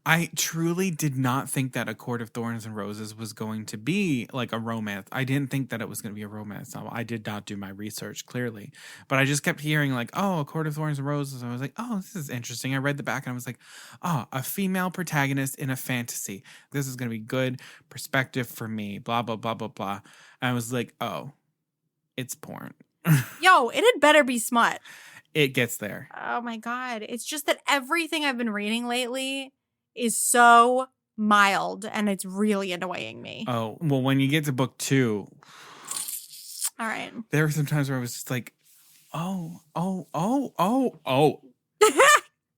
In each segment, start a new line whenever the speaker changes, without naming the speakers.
I truly did not think that A Court of Thorns and Roses was going to be like a romance. I didn't think that it was going to be a romance novel. I did not do my research, clearly. But I just kept hearing like, oh, A Court of Thorns and Roses. And I was like, oh, this is interesting. I read the back and I was like, oh, a female protagonist in a fantasy. This is going to be good perspective for me, blah, blah, blah, blah, blah. And I was like, oh, it's porn.
Yo, it had better be smut.
It gets there.
Oh my God. It's just that everything I've been reading lately is so mild and it's really annoying me.
Oh, well, when you get to book 2.
All right.
There were some times where I was just like, oh.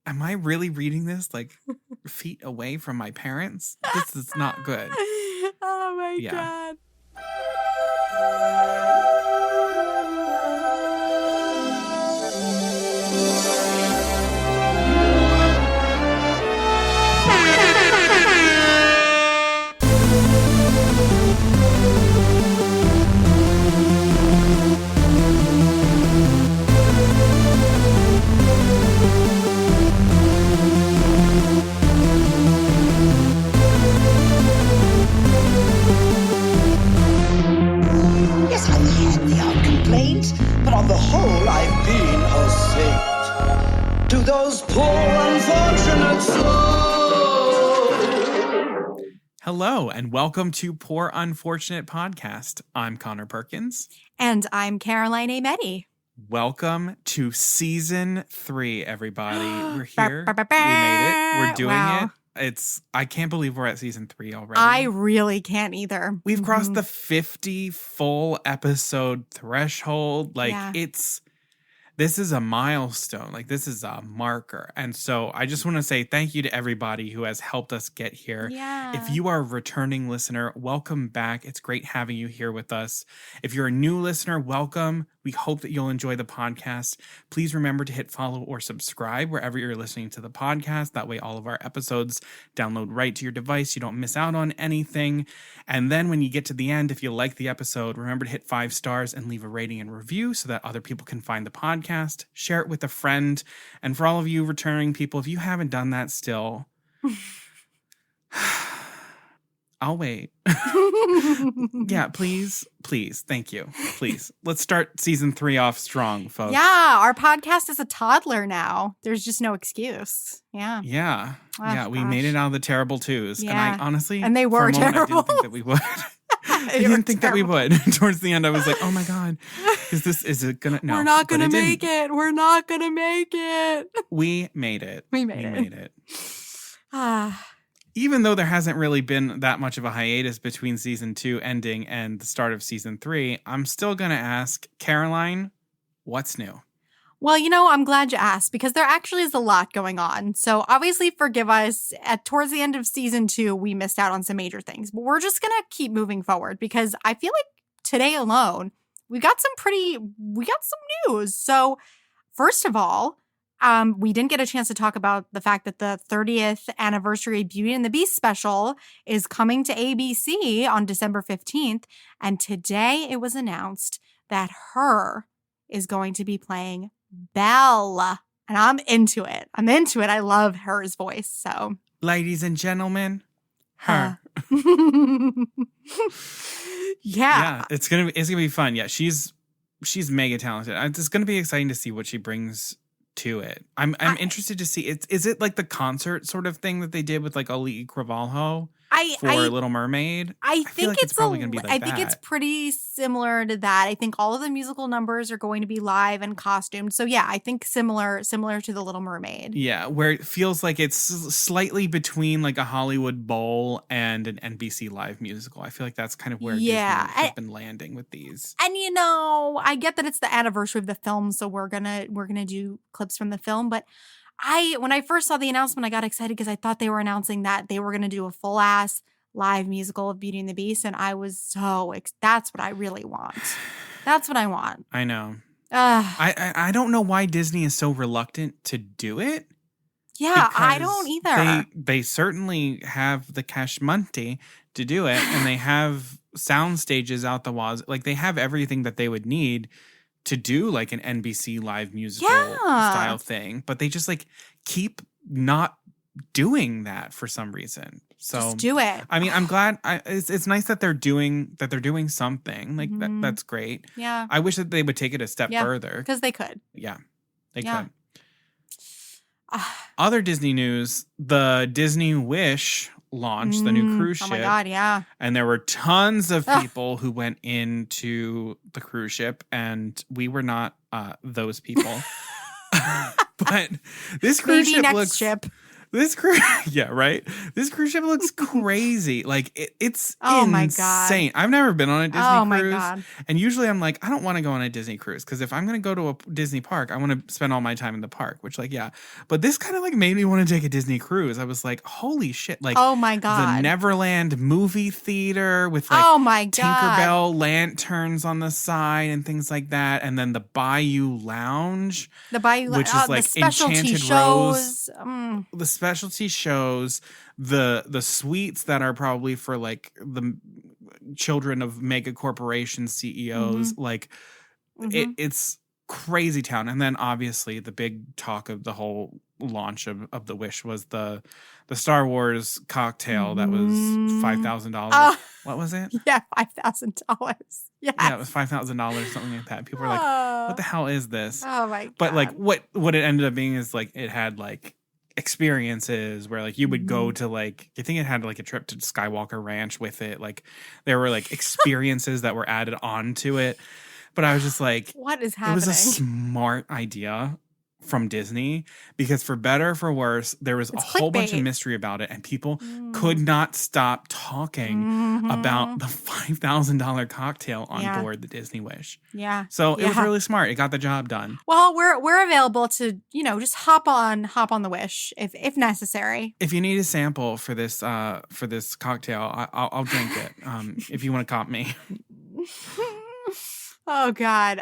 Am I really reading this like feet away from my parents? This is not good.
Oh my God.
But on the whole, I've been a saint to those poor unfortunate souls.
Hello, and welcome to Poor Unfortunate Podcast. I'm Connor Perkins.
And I'm Caroline Ameti.
Welcome to Season 3, everybody. We're here. We made it. We're doing it. I can't believe we're at Season 3 already.
I really can't either.
We've crossed the 50 full episode threshold. This is a milestone. Like, this is a marker. And so I just want to say thank you to everybody who has helped us get here.
Yeah.
If you are a returning listener, welcome back. It's great having you here with us. If you're a new listener, welcome. We hope that you'll enjoy the podcast. Please remember to hit follow or subscribe wherever you're listening to the podcast. That way all of our episodes download right to your device. You don't miss out on anything. And then when you get to the end, if you like the episode, remember to hit 5 stars and leave a rating and review so that other people can find the podcast. Share it with a friend. And for all of you returning people, if you haven't done that still, I'll wait. Yeah, please. Thank you. Please. Let's start Season 3 off strong, folks.
Yeah, our podcast is a toddler now. There's just no excuse. Yeah.
Yeah.
Oh,
yeah, we
gosh.
made it out of the terrible 2s.
Yeah.
And I honestly,
and they were
for a moment,
terrible.
I didn't think that we would. I didn't think that we would. Towards the end, I was like, oh my God, is it gonna, no.
We're not gonna make it. We're not gonna make it.
We made it.
We made it.
Even though there hasn't really been that much of a hiatus between Season 2 ending and the start of Season 3, I'm still going to ask, Caroline, what's new?
Well, I'm glad you asked because there actually is a lot going on. So obviously forgive us. Towards the end of Season 2, we missed out on some major things. But we're just going to keep moving forward because I feel like today alone, we got some news. So first of all, we didn't get a chance to talk about the fact that the 30th anniversary Beauty and the Beast special is coming to ABC on December 15th. And today it was announced that Her is going to be playing Belle. And I'm into it. I love Her's voice. So,
ladies and gentlemen, Her.
Yeah,
it's gonna be fun. Yeah, she's mega talented. It's gonna be exciting to see what she brings to it. I'm interested to see. Is it like the concert sort of thing that they did with like Ali Cravalho for Little Mermaid?
I think
like it's probably going to be like that.
I think it's pretty similar to that. I think all of the musical numbers are going to be live and costumed. So yeah, I think similar to the Little Mermaid.
Yeah, where it feels like it's slightly between like a Hollywood Bowl and an NBC Live musical. I feel like that's kind of where Disney has been landing with these.
And I get that it's the anniversary of the film, so we're gonna do clips from the film. But when I first saw the announcement, I got excited because I thought they were announcing that they were gonna do a full ass live musical of Beauty and the Beast, and I was that's what I really want. That's what I want.
I know. I don't know why Disney is so reluctant to do it.
Yeah, I don't either.
They certainly have the cash money to do it, and they have sound stages out the walls. Like they have everything that they would need to do like an NBC Live musical style thing, but they just like keep not doing that for some reason. So
Just do it.
I mean, I'm glad. It's nice that they're doing something like that.
Mhm.
That's great.
Yeah.
I wish that they would take it a step
Yeah.
further.
Because they could.
Yeah, they
Yeah.
could. Other Disney news: the Disney Wish launched the new cruise ship.
Oh my God, yeah.
And there were tons of people who went into the cruise ship, and we were not those people. But this cruise
Maybe
ship
next
looks
ship.
this cruise yeah, right. This cruise ship looks crazy. Like it's
Oh my
insane.
God.
I've never been on a Disney
Oh my
cruise.
God.
And usually I'm like, I don't want to go on a Disney cruise because if I'm going to go to a Disney park, I want to spend all my time in the park, which like, yeah. But this kind of like made me want to take a Disney cruise. I was like, holy shit. Like
Oh my
the
God.
Neverland movie theater with like
Oh my God.
Tinkerbell lanterns on the side and things like that. And then the Bayou Lounge.
The Bayou,
which is like
the specialty
Enchanted
shows.
The specialty shows, the suites that are probably for like the children of mega corporation CEOs. Like it's crazy town. And then obviously the big talk of the whole launch of the Wish was the Star Wars cocktail that was $5,000. What was it?
Yeah, $5,000. Yeah.
Yeah, it was $5,000, something like that. People were like, what the hell is this?
Oh my God.
But like what it ended up being is like it had like experiences where like you would go to like, I think it had like a trip to Skywalker Ranch with it. Like there were like experiences that were added onto it. But I was just like,
what is happening?
It was a smart idea from Disney because for better or for worse, there was a whole bunch of mystery about it and people could not stop talking about the $5,000 cocktail on board the Disney Wish.
Yeah.
So it was really smart. It got the job done.
Well, we're available to, just hop on the Wish if necessary.
If you need a sample for this cocktail, I'll drink it. If you want to comp me.
Oh God.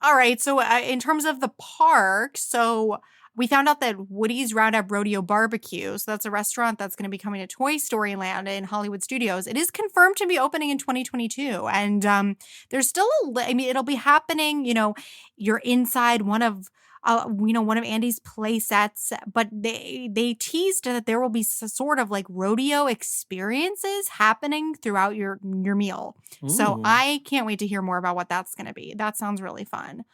All right. So in terms of the park, so we found out that Woody's Roundup Rodeo Barbecue, so that's a restaurant that's going to be coming to Toy Story Land in Hollywood Studios. It is confirmed to be opening in 2022. And there's still it'll be happening, you're inside one of Andy's play sets, but they teased that there will be sort of like rodeo experiences happening throughout your meal. Ooh. So I can't wait to hear more about what that's going to be. That sounds really fun.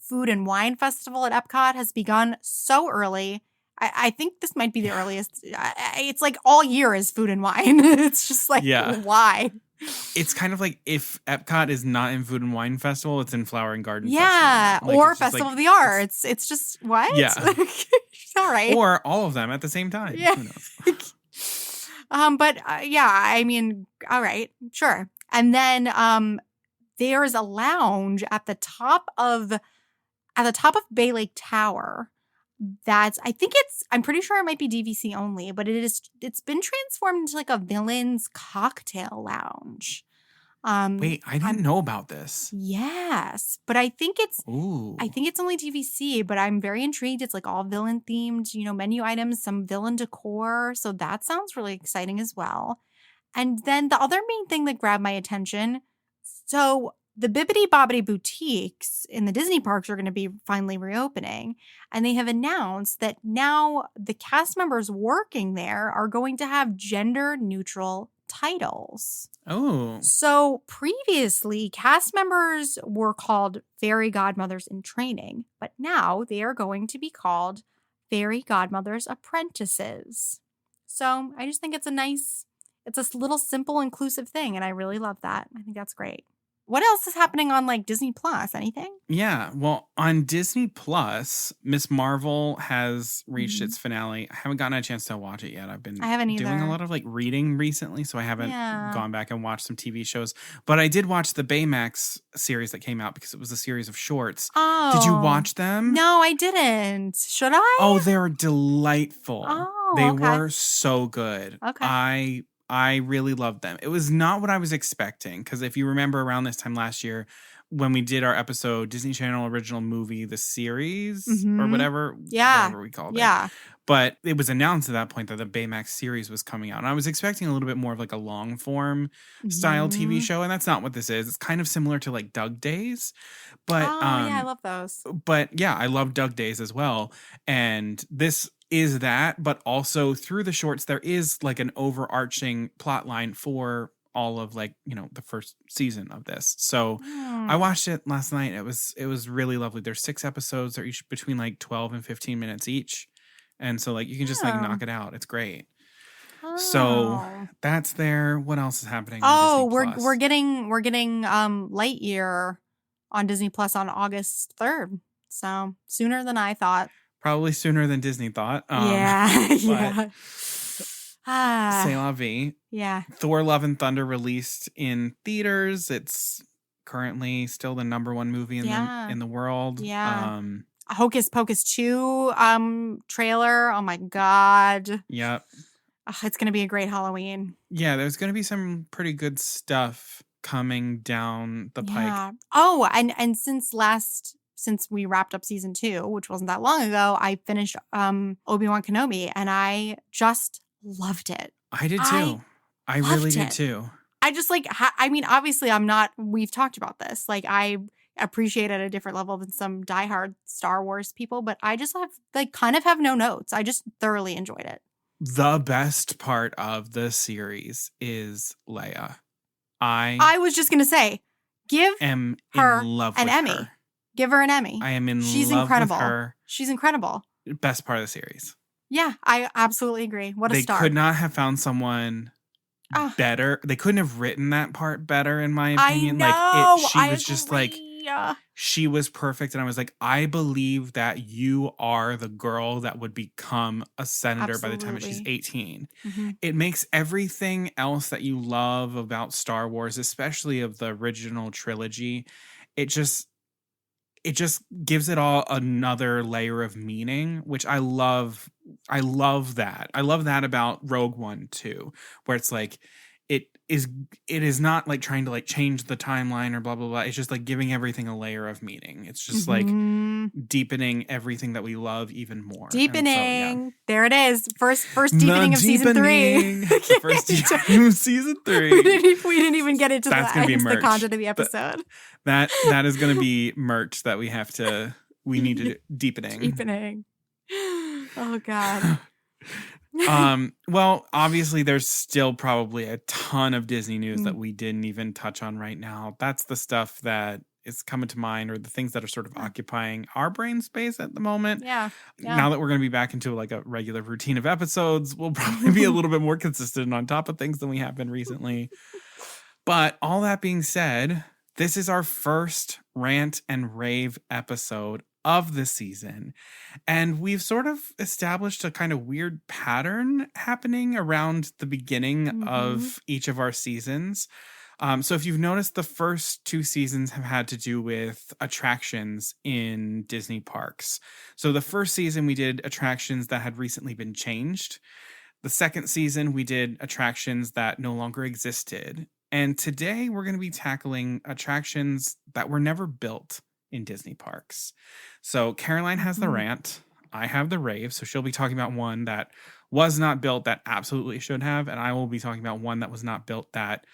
Food and Wine Festival at Epcot has begun so early. I think this might be the earliest. It's like all year is food and wine. It's just like, why?
It's kind of like if Epcot is not in Food and Wine Festival, it's in Flower and Garden
Festival.
Yeah,
or Festival of the Arts. It's just, what?
Yeah.
All right.
Or all of them at the same time.
Yeah.
Who knows?
All right, sure. And then there's a lounge at the top of Bay Lake Tower. I'm pretty sure it might be DVC only, but it's been transformed into like a villain's cocktail lounge.
Wait, I didn't know about this.
Yes, but I think it's only DVC, but I'm very intrigued. It's like all villain themed, menu items, some villain decor. So that sounds really exciting as well. And then the other main thing that grabbed my attention, so the Bibbidi Bobbidi boutiques in the Disney parks are going to be finally reopening. And they have announced that now the cast members working there are going to have gender neutral titles.
Oh.
So previously, cast members were called fairy godmothers in training, but now they are going to be called fairy godmothers apprentices. So I just think it's a little simple, inclusive thing. And I really love that. I think that's great. What else is happening on like Disney Plus? Anything?
Yeah. Well, on Disney Plus, Miss Marvel has reached its finale. I haven't gotten a chance to watch it yet. I haven't either. Doing a lot of like reading recently, so I haven't gone back and watched some TV shows. But I did watch the Baymax series that came out because it was a series of shorts.
Oh.
Did you watch them?
No, I didn't. Should I?
Oh, they're delightful.
Oh,
they were so good.
Okay.
I really loved them. It was not what I was expecting because if you remember around this time last year when we did our episode Disney Channel Original Movie, the series or whatever we called it. But it was announced at that point that the Baymax series was coming out. And I was expecting a little bit more of like a long form style TV show. And that's not what this is. It's kind of similar to like Doug Days. But
I love those.
But yeah, I love Doug Days as well. And this is that, but also through the shorts, there is like an overarching plot line for all of like, the first season of this. So I watched it last night. It was really lovely. There's 6 episodes. They're each between like 12 and 15 minutes each. And so like you can just like knock it out. It's great. So that's there. What else is happening on Disney Plus?
we're getting Lightyear on Disney Plus on August 3rd. So sooner than I thought.
Probably sooner than Disney thought.
Yeah.
C'est la vie.
Yeah.
Thor Love and Thunder released in theaters. It's currently still the #1 movie in the world.
Yeah. Hocus Pocus 2 trailer. Oh my God.
Yep.
It's going to be a great Halloween.
Yeah, there's going to be some pretty good stuff coming down the pike.
Yeah. Oh, and since we wrapped up season 2, which wasn't that long ago, I finished Obi-Wan Kenobi, and I just loved it.
I did too. I really did too.
I just obviously we've talked about this. Like, I appreciate it at a different level than some diehard Star Wars people, but I just have no notes. I just thoroughly enjoyed it.
The best part of the series is Leia.
I was just going to say, give
am
her
in love
an
with
Emmy.
her.
Give her an Emmy.
I am in
She's
love
incredible.
with her.
She's incredible.
Best part of the series.
Yeah, I absolutely agree. What a star.
They could not have found someone better. They couldn't have written that part better, in my opinion.
I know.
She was just like, she was perfect. And I was like, I believe that you are the girl that would become a senator by the time that she's 18.
Mm-hmm.
It makes everything else that you love about Star Wars, especially of the original trilogy, it just gives it all another layer of meaning, which I love. I love that. I love that about Rogue One too, where it's like it is not like trying to like change the timeline or blah blah blah. It's just like giving everything a layer of meaning. It's just like deepening everything that we love even more.
Deepening. There it is. First deepening of season 3.
First deepening of season 3.
We didn't even get into the content of the episode.
That is going to be merch that we need to deepening.
Deepening. Oh God.
Well, obviously there's still probably a ton of Disney news that we didn't even touch on right now. That's the stuff that is coming to mind, or the things that are sort of occupying our brain space at the moment.
Yeah.
Now that we're going to be back into like a regular routine of episodes, we'll probably be a little bit more consistent on top of things than we have been recently. But all that being said, this is our first Rant and Rave episode of the season. And we've sort of established a kind of weird pattern happening around the beginning of each of our seasons. So if you've noticed, the first 2 seasons have had to do with attractions in Disney parks. So the first season we did attractions that had recently been changed. The second season we did attractions that no longer existed. And today we're going to be tackling attractions that were never built in Disney parks. So Caroline has the Rant. I have the Rave. So she'll be talking about one that was not built that absolutely should have. And I will be talking about one that was not built that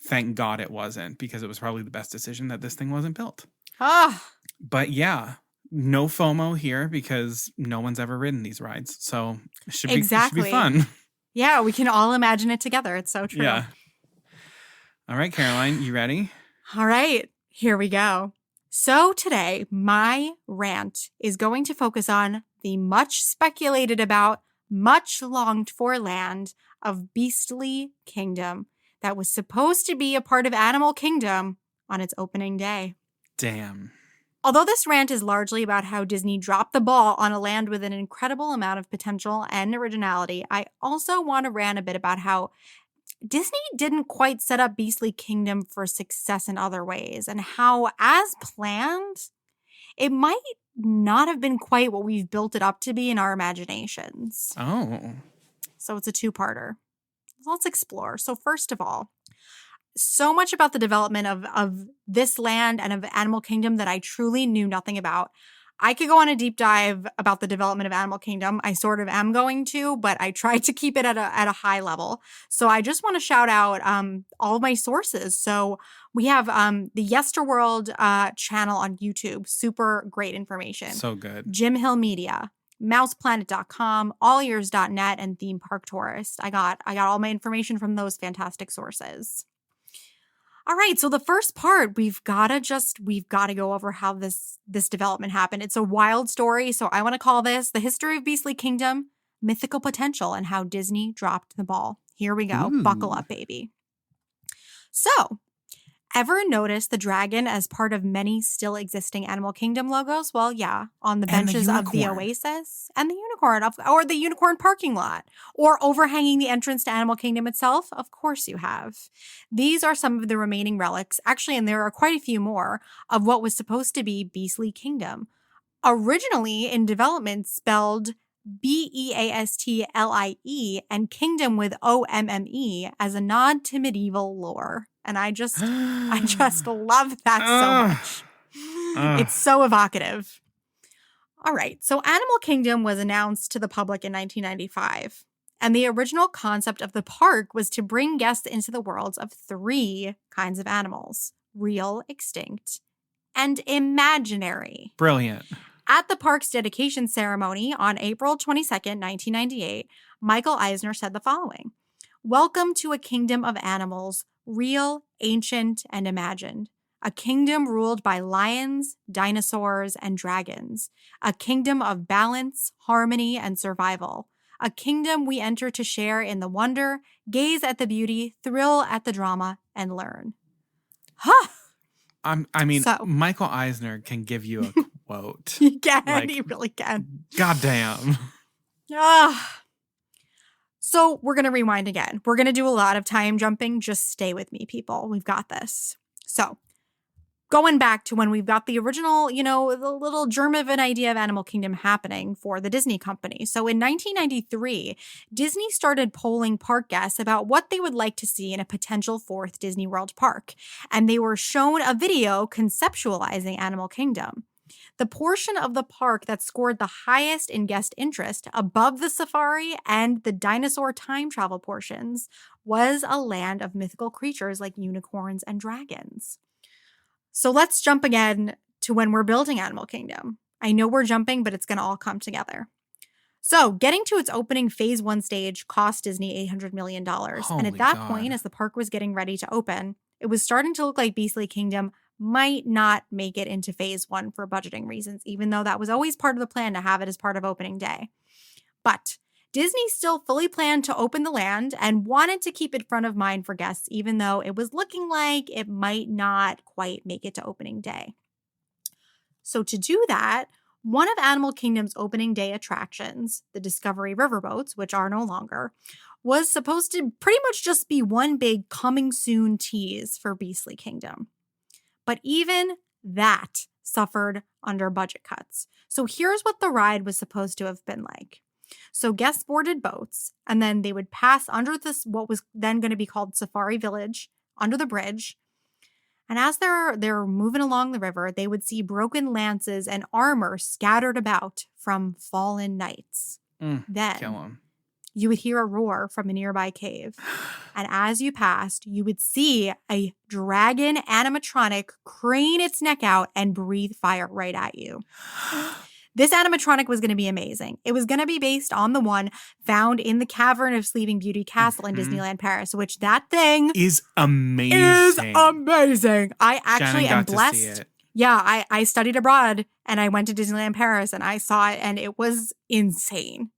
thank God it wasn't, because it was probably the best decision that this thing wasn't built. But yeah, no FOMO here because no one's ever ridden these rides. So it should be fun.
Yeah, we can all imagine it together. It's so true.
Yeah. All right, Caroline, you ready?
All right, here we go. So today, my rant is going to focus on the much speculated about, much longed for land of Beastlie Kingdome that was supposed to be a part of Animal Kingdom on its opening day.
Damn.
Although this rant is largely about how Disney dropped the ball on a land with an incredible amount of potential and originality, I also want to rant a bit about how Disney didn't quite set up Beastlie Kingdome for success in other ways, and how, as planned, it might not have been quite what we've built it up to be in our imaginations.
Oh.
So it's a 2-parter. Let's explore. So first of all, so much about the development of this land and of Animal Kingdom that I truly knew nothing about. I could go on a deep dive about the development of Animal Kingdom. I sort of am going to, but I tried to keep it at a high level. So I just want to shout out all of my sources. So we have the Yesterworld channel on YouTube. Super great information.
So good.
Jim Hill Media. mouseplanet.com, allears.net, and Theme Park Tourist. I got all my information from those fantastic sources. All right, so the first part, we've got to go over how this development happened. It's a wild story, so I want to call this The History of Beastlie Kingdome, Mythical Potential, and How Disney Dropped the Ball. Here we go.
Ooh.
Buckle up, baby. So, ever notice the dragon as part of many still existing Animal Kingdom logos? Well, yeah, on the benches of the Oasis and the unicorn, or the unicorn parking lot, or overhanging the entrance to Animal Kingdom itself. Of course you have. These are some of the remaining relics, actually, and there are quite a few more, of what was supposed to be Beastlie Kingdome. Originally in development spelled Beastlie and Kingdom with OMME as a nod to medieval lore. And I just love that so much. It's so evocative. All right. So Animal Kingdom was announced to the public in 1995. And the original concept of the park was to bring guests into the worlds of 3 kinds of animals: real, extinct, and imaginary.
Brilliant.
At the park's dedication ceremony on April 22nd, 1998, Michael Eisner said the following: "Welcome to a kingdom of animals, real, ancient, and imagined. A kingdom ruled by lions, dinosaurs, and dragons. A kingdom of balance, harmony, and survival. A kingdom we enter to share in the wonder, gaze at the beauty, thrill at the drama, and learn." Huh!
Michael Eisner can give you a quote.
He can. He really can.
Goddamn.
So we're going to rewind again. We're going to do a lot of time jumping. Just stay with me, people. We've got this. So going back to when we've got the original, the little germ of an idea of Animal Kingdom happening for the Disney company. So in 1993, Disney started polling park guests about what they would like to see in a potential 4th Disney World park. And they were shown a video conceptualizing Animal Kingdom. The portion of the park that scored the highest in guest interest, above the safari and the dinosaur time travel portions, was a land of mythical creatures like unicorns and dragons. So let's jump again to when we're building Animal Kingdom. I know we're jumping, but it's going to all come together. So getting to its opening phase 1 stage cost Disney $800 million. And at that point, as the park was getting ready to open, it was starting to look like Beastlie Kingdom might not make it into phase 1 for budgeting reasons, even though that was always part of the plan to have it as part of opening day. But Disney still fully planned to open the land and wanted to keep it front of mind for guests, even though it was looking like it might not quite make it to opening day. So to do that, one of Animal Kingdom's opening day attractions, the Discovery Riverboats, which are no longer, was supposed to pretty much just be one big coming soon tease for Beastlie Kingdome. But even that suffered under budget cuts. So here's what the ride was supposed to have been like. So guests boarded boats, and then they would pass under this, what was then going to be called Safari Village, under the bridge. And as they're moving along the river, they would see broken lances and armor scattered about from fallen knights. Then
kill 'em.
You would hear a roar from a nearby cave. And as you passed, you would see a dragon animatronic crane its neck out and breathe fire right at you. This animatronic was going to be amazing. It was going to be based on the one found in the Cavern of Sleeping Beauty Castle in Disneyland Paris, which that thing
is amazing.
I actually am blessed.
To see it.
Yeah, I studied abroad and I went to Disneyland Paris and I saw it and it was insane.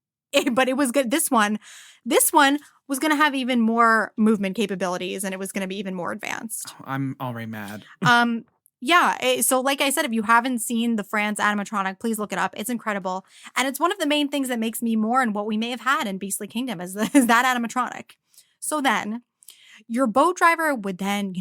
But it was good. This one was going to have even more movement capabilities and it was going to be even more advanced.
I'm already mad.
Yeah. So like I said, if you haven't seen the France animatronic, please look it up. It's incredible. And it's one of the main things that makes me mourn what we may have had in Beastlie Kingdome is that animatronic. So then your boat driver would then,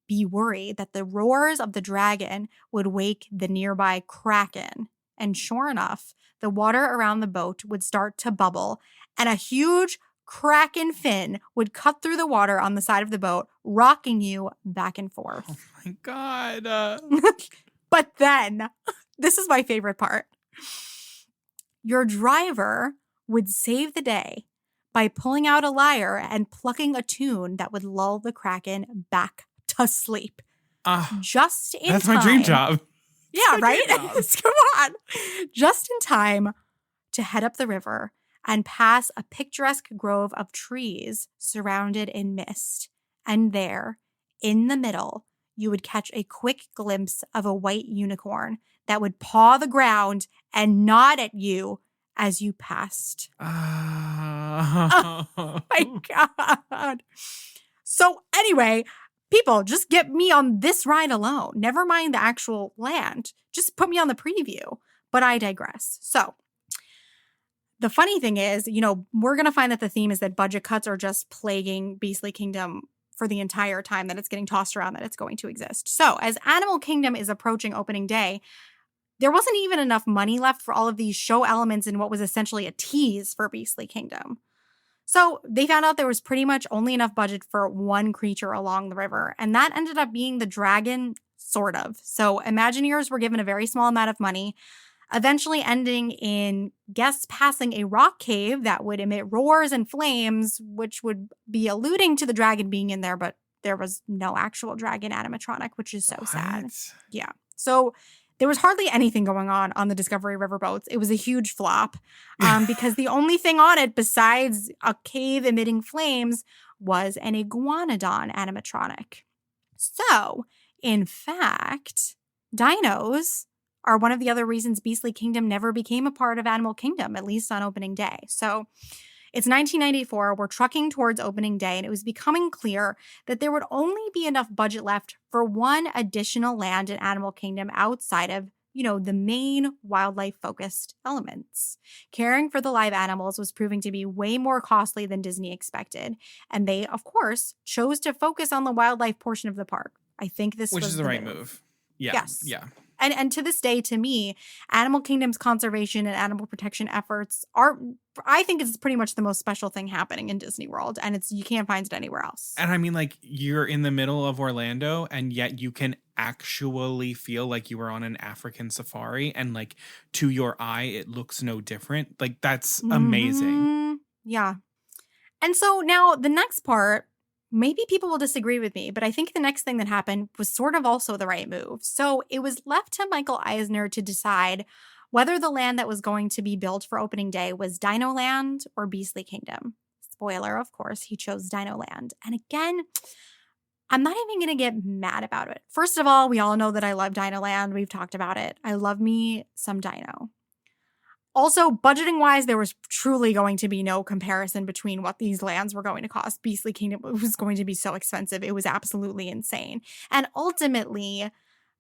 be worried that the roars of the dragon would wake the nearby kraken. And sure enough, the water around the boat would start to bubble and a huge kraken fin would cut through the water on the side of the boat, rocking you back and forth.
Oh my God.
But then, this is my favorite part. Your driver would save the day by pulling out a lyre and plucking a tune that would lull the kraken back to sleep. Just in time.
That's my dream job.
Yeah, right? Come on. Just in time to head up the river and pass a picturesque grove of trees surrounded in mist. And there, in the middle, you would catch a quick glimpse of a white unicorn that would paw the ground and nod at you as you passed. Oh my God. So anyway, people, just get me on this ride alone. Never mind the actual land. Just put me on the preview. But I digress. So the funny thing is, we're going to find that the theme is that budget cuts are just plaguing Beastlie Kingdom for the entire time that it's getting tossed around that it's going to exist. So as Animal Kingdom is approaching opening day, there wasn't even enough money left for all of these show elements in what was essentially a tease for Beastlie Kingdom. So they found out there was pretty much only enough budget for one creature along the river, and that ended up being the dragon, sort of. So Imagineers were given a very small amount of money, eventually ending in guests passing a rock cave that would emit roars and flames, which would be alluding to the dragon being in there, but there was no actual dragon animatronic, which is so sad. Yeah. So there was hardly anything going on the Discovery River boats. It was a huge flop because the only thing on it besides a cave emitting flames was an iguanodon animatronic. So, in fact, dinos are one of the other reasons Beastlie Kingdom never became a part of Animal Kingdom, at least on opening day. So it's 1994, we're trucking towards opening day, and it was becoming clear that there would only be enough budget left for one additional land in Animal Kingdom outside of, the main wildlife-focused elements. Caring for the live animals was proving to be way more costly than Disney expected, and they, of course, chose to focus on the wildlife portion of the park. I think this
Which
was
is the right move. Yeah.
Yes.
Yeah.
And to this day, to me, Animal Kingdom's conservation and animal protection efforts are, I think it's pretty much the most special thing happening in Disney World, and you can't find it anywhere else.
And I mean, you're in the middle of Orlando, and yet you can actually feel like you were on an African safari, and to your eye, it looks no different. That's amazing.
Yeah. And so now the next part, maybe people will disagree with me, but I think the next thing that happened was sort of also the right move. So it was left to Michael Eisner to decide whether the land that was going to be built for opening day was Dino Land or Beastlie Kingdom. Spoiler, of course, he chose Dino Land. And again, I'm not even going to get mad about it. First of all, we all know that I love Dino Land. We've talked about it. I love me some dino. Also, budgeting-wise, there was truly going to be no comparison between what these lands were going to cost. Beastlie Kingdom was going to be so expensive. It was absolutely insane. And ultimately,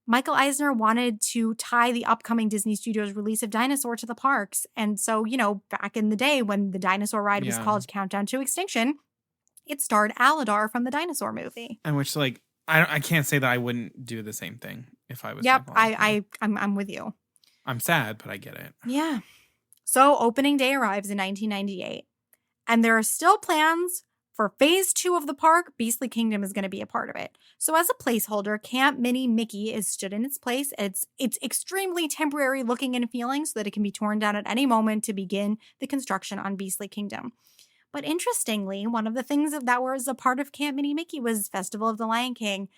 Michael Eisner wanted to tie the upcoming Disney Studios release of Dinosaur to the parks. And so, back in the day when the dinosaur ride was called Countdown to Extinction, it starred Aladar from the dinosaur movie.
And which, I can't say that I wouldn't do the same thing if I was.
Yep, I'm with you.
I'm sad, but I get it.
Yeah. So opening day arrives in 1998, and there are still plans for phase 2 of the park. Beastlie Kingdom is going to be a part of it. So as a placeholder, Camp Mini Mickey is stood in its place. It's extremely temporary looking and feeling so that it can be torn down at any moment to begin the construction on Beastlie Kingdom. But interestingly, one of the things that was a part of Camp Mini Mickey was Festival of the Lion King.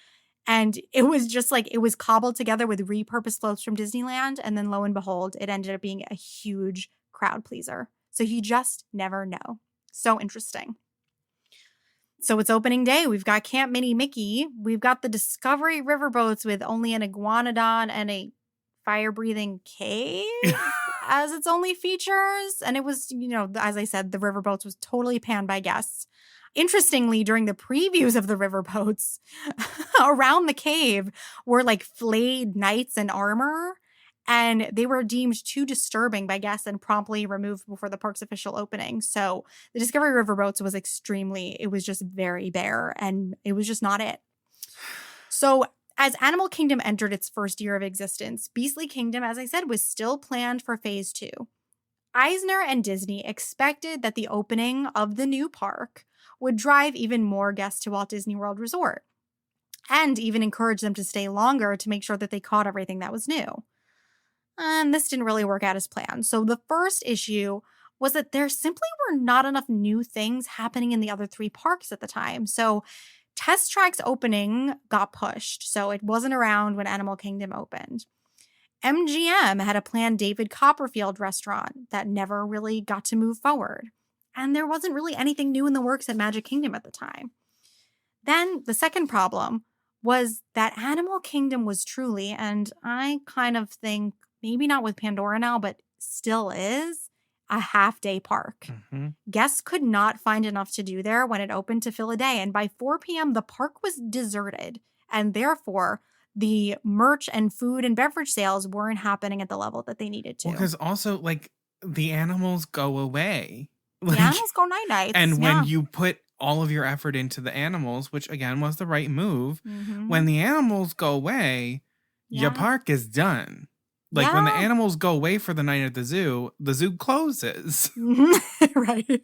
And it was just it was cobbled together with repurposed floats from Disneyland. And then lo and behold, it ended up being a huge crowd pleaser. So you just never know. So interesting. So it's opening day. We've got Camp Mini Mickey. We've got the Discovery Riverboats with only an iguanodon and a fire-breathing cave as its only features. And it was, as I said, the riverboats was totally panned by guests. Interestingly, during the previews of the riverboats, around the cave were flayed knights in armor, and they were deemed too disturbing by guests and promptly removed before the park's official opening. So the Discovery Riverboats was it was just very bare, and it was just not it. So as Animal Kingdom entered its first year of existence, Beastlie Kingdom, as I said, was still planned for phase 2. Eisner and Disney expected that the opening of the new park would drive even more guests to Walt Disney World Resort, and even encourage them to stay longer to make sure that they caught everything that was new. And this didn't really work out as planned. So the first issue was that there simply were not enough new things happening in the other 3 parks at the time. So Test Track's opening got pushed, so it wasn't around when Animal Kingdom opened. MGM had a planned David Copperfield restaurant that never really got to move forward. And there wasn't really anything new in the works at Magic Kingdom at the time. Then the second problem was that Animal Kingdom was truly, and I kind of think maybe not with Pandora now, but still is, a half-day park.
Mm-hmm.
Guests could not find enough to do there when it opened to fill a day. And by 4 p.m., the park was deserted. And therefore, the merch and food and beverage sales weren't happening at the level that they needed to.
Well, because also, like, the animals go away.
The
Like,
animals go night-nights.
and
yeah.
when you put all of your effort into the animals, which again was the right move,
Mhm.
when the animals go away, your
Yeah.
park is done. Like when the
Yeah.
animals go away for the night at the zoo closes.
Right.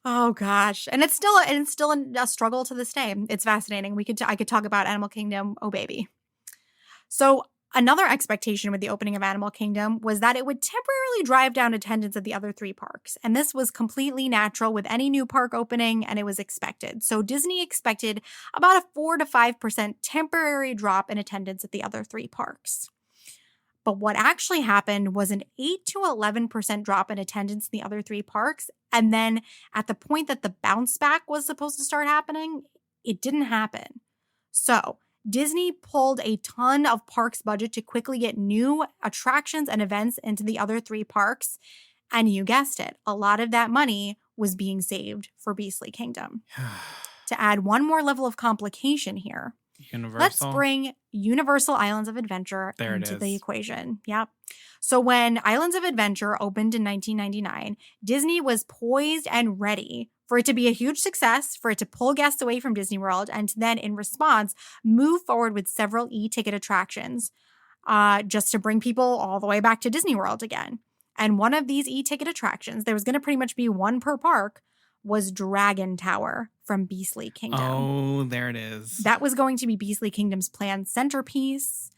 Oh gosh, and it's still a struggle to this day. It's fascinating. I could talk about Animal Kingdom. Oh baby. So another expectation with the opening of Animal Kingdom was that it would temporarily drive down attendance at the other 3 parks, and this was completely natural with any new park opening, and it was expected. So Disney expected about a 4 to 5% temporary drop in attendance at the other 3 parks. But what actually happened was an 8 to 11% drop in attendance in the other 3 parks. And then at the point that the bounce back was supposed to start happening, it didn't happen. So Disney pulled a ton of parks budget to quickly get new attractions and events into the other 3 parks. And you guessed it, a lot of that money was being saved for Beastlie Kingdom. To add one more level of complication here,
Universal.
let's bring Universal Islands of Adventure
There it
into the
is.
equation. Yep. So when Islands of Adventure opened in 1999, Disney was poised and ready for it to be a huge success, for it to pull guests away from Disney World, and to then, in response, move forward with several e-ticket attractions just to bring people all the way back to Disney World again. And one of these e-ticket attractions, there was going to pretty much be one per park, was Dragon Tower from Beastlie Kingdom.
Oh, there it is.
That was going to be Beastlie Kingdom's planned centerpiece.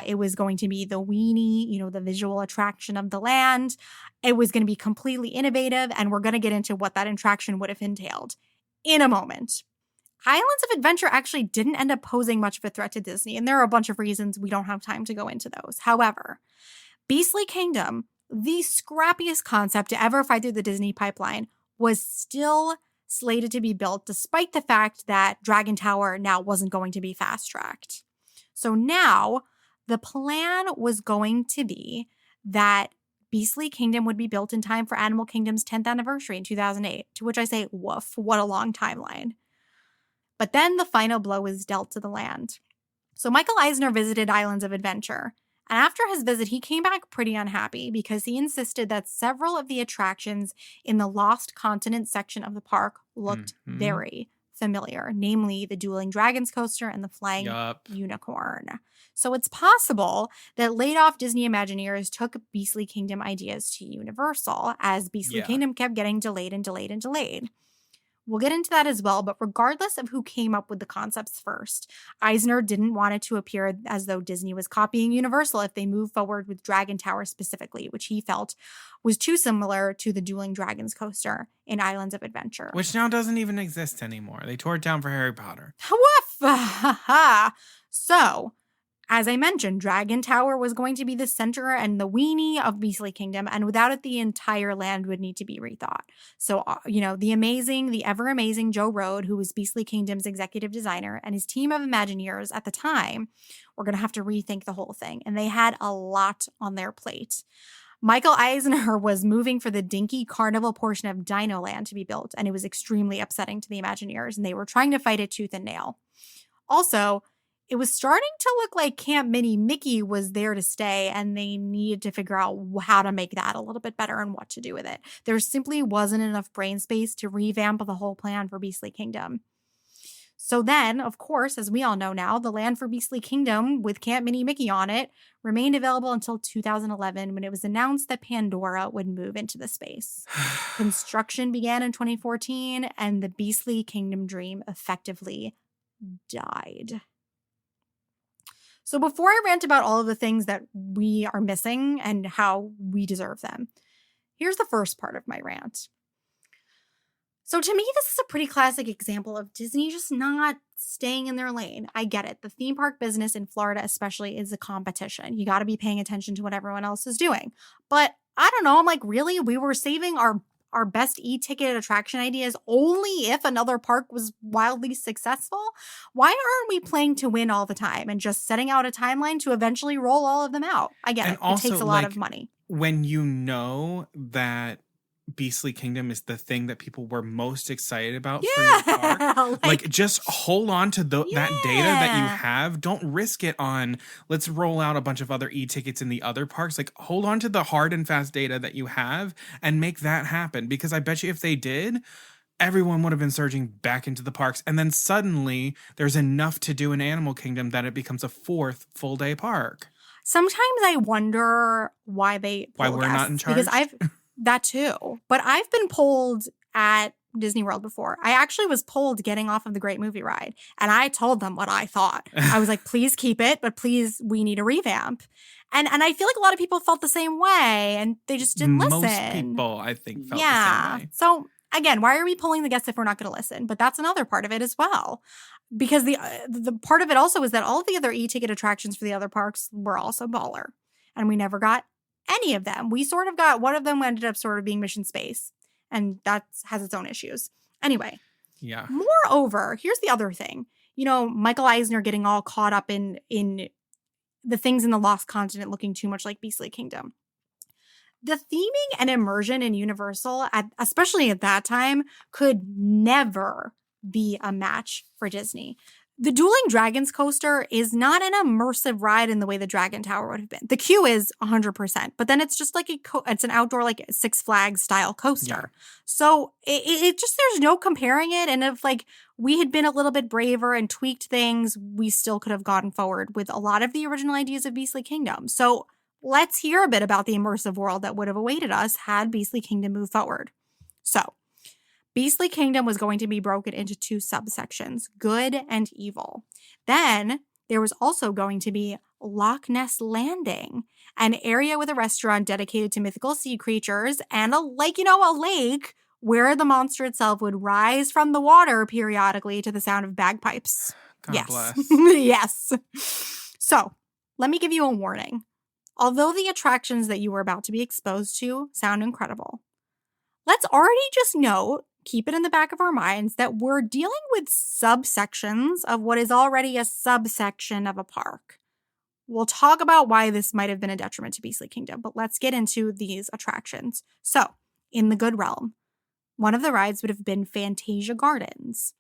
It was going to be the weenie, the visual attraction of the land. It was going to be completely innovative, and we're going to get into what that attraction would have entailed in a moment. Islands of Adventure actually didn't end up posing much of a threat to Disney, and there are a bunch of reasons. We don't have time to go into those. However, Beastlie Kingdom, the scrappiest concept to ever fight through the Disney pipeline, was still slated to be built despite the fact that Dragon Tower now wasn't going to be fast-tracked. So now the plan was going to be that Beastlie Kingdom would be built in time for Animal Kingdom's 10th anniversary in 2008, to which I say, woof, what a long timeline. But then the final blow was dealt to the land. So Michael Eisner visited Islands of Adventure, and after his visit, he came back pretty unhappy because he insisted that several of the attractions in the Lost Continent section of the park looked very familiar, namely the Dueling Dragons coaster and the Flying Unicorn. So it's possible that laid-off Disney Imagineers took Beastlie Kingdom ideas to Universal as Beastlie Kingdom kept getting delayed and delayed and delayed. We'll get into that as well, but regardless of who came up with the concepts first, Eisner didn't want it to appear as though Disney was copying Universal if they moved forward with Dragon Tower specifically, which he felt was too similar to the Dueling Dragons coaster in Islands of Adventure.
Which now doesn't even exist anymore. They tore it down for Harry Potter.
Woof! So, as I mentioned, Dragon Tower was going to be the center and the weenie of Beastlie Kingdom, and without it, the entire land would need to be rethought. So, the ever amazing Joe Rohde, who was Beastlie Kingdom's executive designer, and his team of Imagineers at the time were going to have to rethink the whole thing, and they had a lot on their plate. Michael Eisner was moving for the dinky carnival portion of Dino Land to be built, and it was extremely upsetting to the Imagineers, and they were trying to fight it tooth and nail. Also, it was starting to look like Camp Mini Mickey was there to stay, and they needed to figure out how to make that a little bit better and what to do with it. There simply wasn't enough brain space to revamp the whole plan for Beastlie Kingdom. So then, of course, as we all know now, the land for Beastlie Kingdom with Camp Mini Mickey on it remained available until 2011 when it was announced that Pandora would move into the space. Construction began in 2014, and the Beastlie Kingdom dream effectively died. So before I rant about all of the things that we are missing and how we deserve them, here's the first part of my rant. So to me, this is a pretty classic example of Disney just not staying in their lane. I get it. The theme park business in Florida especially is a competition. You got to be paying attention to what everyone else is doing. But I don't know. I'm like, really? We were saving our best e-ticket attraction ideas only if another park was wildly successful? Why aren't we playing to win all the time and just setting out a timeline to eventually roll all of them out? I get it. Also, it takes a lot of money.
When you know that Beastlie Kingdom is the thing that people were most excited about for your park. Like just hold on to that data that you have. Don't risk it on, let's roll out a bunch of other e-tickets in the other parks. Like hold on to the hard and fast data that you have and make that happen. Because I bet you if they did, everyone would have been surging back into the parks. And then suddenly there's enough to do in Animal Kingdom that it becomes a 4th full day park.
Sometimes I wonder why we're
not in charge.
Because that too. But I've been polled at Disney World before. I actually was polled getting off of the Great Movie Ride. And I told them what I thought. I was like, please keep it, but please, we need a revamp. And I feel like a lot of people felt the same way and they just didn't listen.
Most people, I think, felt the same way.
So again, why are we pulling the guests if we're not going to listen? But that's another part of it as well. Because the part of it also is that all of the other e-ticket attractions for the other parks were also baller. And we never got any of them. We sort of got, one of them ended up sort of being Mission Space. And that has its own issues. Anyway.
Yeah.
Moreover, here's the other thing. You know, Michael Eisner getting all caught up in the things in the Lost Continent looking too much like Beastlie Kingdom. The theming and immersion in Universal, especially at that time, could never be a match for Disney. The Dueling Dragons coaster is not an immersive ride in the way the Dragon Tower would have been. The queue is 100%, but then it's just like it's an outdoor like Six Flags style coaster. Yeah. So it just, there's no comparing it. And if like we had been a little bit braver and tweaked things, we still could have gotten forward with a lot of the original ideas of Beastlie Kingdom. So let's hear a bit about the immersive world that would have awaited us had Beastlie Kingdom moved forward. So Beastlie Kingdom was going to be broken into 2 subsections, good and evil. Then there was also going to be Loch Ness Landing, an area with a restaurant dedicated to mythical sea creatures and a lake where the monster itself would rise from the water periodically to the sound of bagpipes.
God bless.
Yes. So let me give you a warning. Although the attractions that you were about to be exposed to sound incredible, let's already just note, keep it in the back of our minds, that we're dealing with subsections of what is already a subsection of a park. We'll talk about why this might have been a detriment to Beastlie Kingdom, but let's get into these attractions. So, in the good realm, one of the rides would have been Fantasia Gardens,